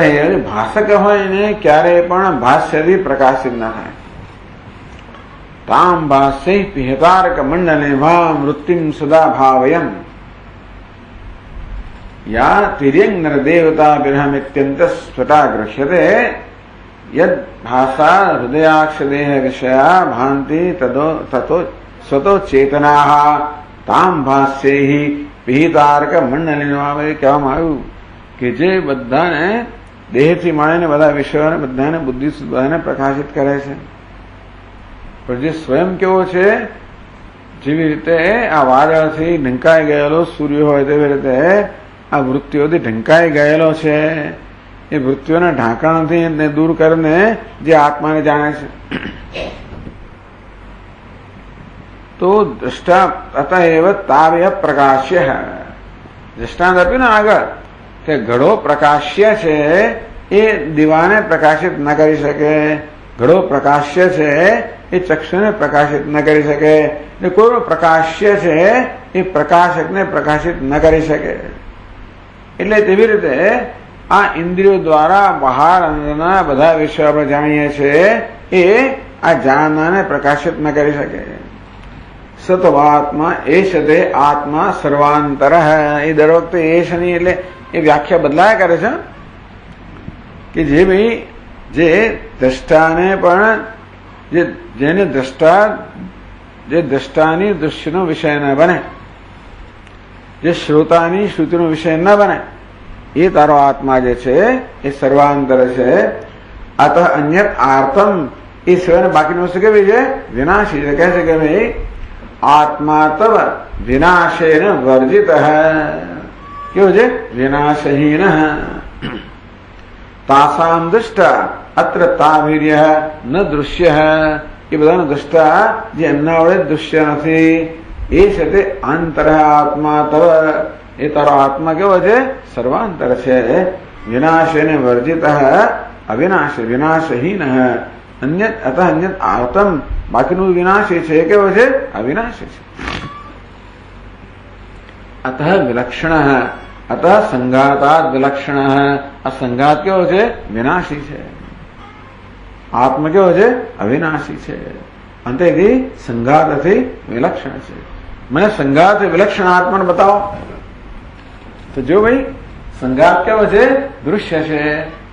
ભાષક હોય એને ક્યારે પણ ભાષ્યથી પ્રકાશિત ન થાય. તામ ભાષ્ય પિહતારક મંડલે ભામ વૃત્તિમ સદા ભાવયન યા તિર્યંગ નરદેવતા બિરહમિત્યંત સ્ફટા ગૃહ્યતે યદ ભાષા હૃદયાક્ષદેહ વિષયા ભાંતિ તતો સ્વતો ચેતનાઃ તામ ભાષ્યૈ પિહિતાર્ક મંડલિનો. કહેવામાં આવ્યું કે જે બધાને દેહથી માંડીને બધા વિષયોને બધાને બુદ્ધિ બધાને પ્રકાશિત કરે છે, પણ જે સ્વયં કેવો છે, જેવી રીતે આ વાદળથી ઢંકાઈ ગયેલો સૂર્ય હોય તેવી રીતે આ વૃત્તિઓથી ઢંકાઈ ગયેલો છે. એ વૃત્તિઓના ઢાંકણથી દૂર કરીને જે આત્માને જાણે છે. તો દ્રષ્ટા અતએવ તાવ્ય પ્રકાશ્ય. દ્રષ્ટાંત આપ્યું ને આગળ કે ઘડો પ્રકાશ્ય છે, એ દીવાને પ્રકાશિત ન કરી શકે. ઘડો પ્રકાશ્ય છે, એ ચક્ષુને પ્રકાશિત ન કરી શકે. એટલે કોઈ પ્રકાશ્ય છે એ પ્રકાશકને પ્રકાશિત ન કરી શકે. એટલે તેવી રીતે આ ઇન્દ્રિયો દ્વારા બહાર અંદરના બધા વિષયો આપણે જાણીએ છીએ, એ આ જાણનાને પ્રકાશિત ન કરી શકે. સત્વાત્મા એશ તે આત્મા સર્વાંતર. એ દર વખતે એશ નહીં એટલે એ વ્યાખ્યા બદલાયા કરે છે કે જે ભાઈ જે દ્રષ્ટાને પણ જેને દ્રષ્ટાની દૃશ્યનો વિષય ન બને, જે શ્રોતાની શ્રુતિનો વિષય ન બને, એ તારો આત્મા જે છે એ સર્વાંતર છે. અતઃ અન્યત આર્તમ. એ સિવાયને બાકીની વસ્તુ કેવી છે? વિનાશી છે. કહે છે કે ભાઈ આત્મા તવ વિનાશેન વર્જિત. કેવું છે? વિનાશહીન. તાસામ દૃષ્ટા અત્ર તાવીર્ય ન દૃશ્ય. એ બધાનો દ્રષ્ટા જે એમના વડે દૃશ્ય નથી, એ છે તે અંતર આત્મા તવ. એ તારો આત્મા કેવો છે? સર્વાંતર છે. વિનાશેન વર્જિત અવિનાશ વિનાશહીન. અન્યત અતઃ અન્યત આર્તમ. બાકીનું વિનાશી છે, કેવો છે? અવિનાશી છે. અતઃ વિલક્ષણ. અતઃ સંઘાતાદ વિલક્ષણ. આ સંઘાત કેવો છે? વિનાશી છે. આત્મા કેવો છે? અવિનાશી છે. અંતેથી સંઘાતથી વિલક્ષણ છે. મને સંઘાત વિલક્ષણ આત્માને બતાવો. તો જો ભાઈ સંઘાત કેવો છે? દૃશ્ય છે.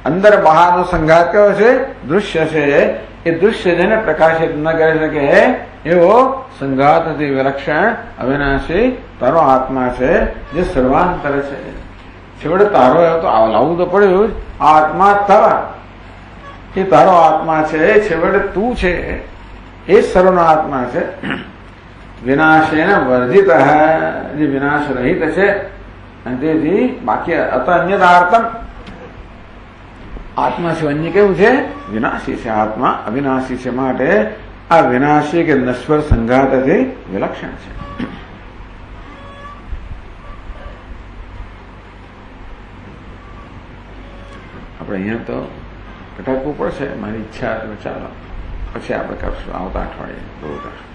અંદર બહારનો સંઘાત કેવો છે? દૃશ્ય છે. એ દૃશ્ય જેને પ્રકાશિત ન કરી શકે એવો સંઘાતથી વિલક્ષણ અવિનાશી તારો આત્મા છે, જે સર્વાંતર છે. છેવટે તારો તો લાવવું તો પડ્યું. આત્મા તવ. એ તારો આત્મા છે, છેવટે તું છે, એ સર્વનો આત્મા છે. વિનાશેન વર્જિત. જે વિનાશ રહિત છે. અને તેથી બાકી અત અન્ય આર્તમ. આત્મા સિવાય અન્ય કેવું છે? વિનાશી છે. આત્મા અવિનાશી છે. માટે આ વિનાશી કે નશ્વર સંઘાતથી વિલક્ષણ છે. અહીંયા તો કટાકવું પડશે, મારી ઈચ્છા તો ચાલો પછી આપણે કરશું આવતા અઠવાડિયે પૂરું કરશું.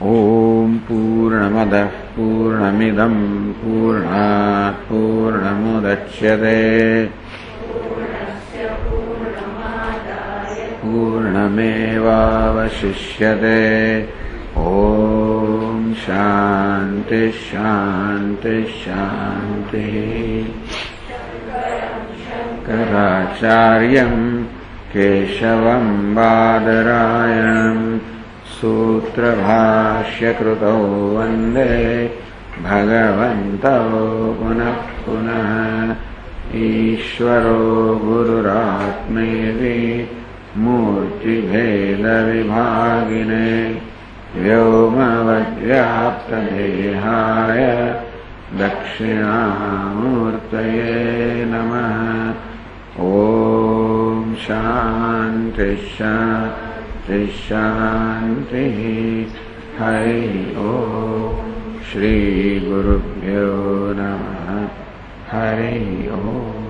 ઓમ પૂર્ણમદ પૂર્ણમિદમ પૂર્ણાત પૂર્ણમુદચ્યતે પૂર્ણમેવાવશિષ્યતે. ઓમ શાંતિ શાંતિ શાંતિ. શંકરાચાર્યમ કેશવમ બાદરાયણમ सूत्रभाष्यकृतौ वन्दे भगवन्तौ पुनः पुनः. ईश्वरो गुरुरात्मेति मूर्तिभेदविभागिने व्योमवद्व्याप्तदेहाय दक्षिणामूर्तये नमः. ॐ शान्ति शान्ति शान्ति. हरि ओम. श्री गुरुभ्यो नमः. हरि ओम.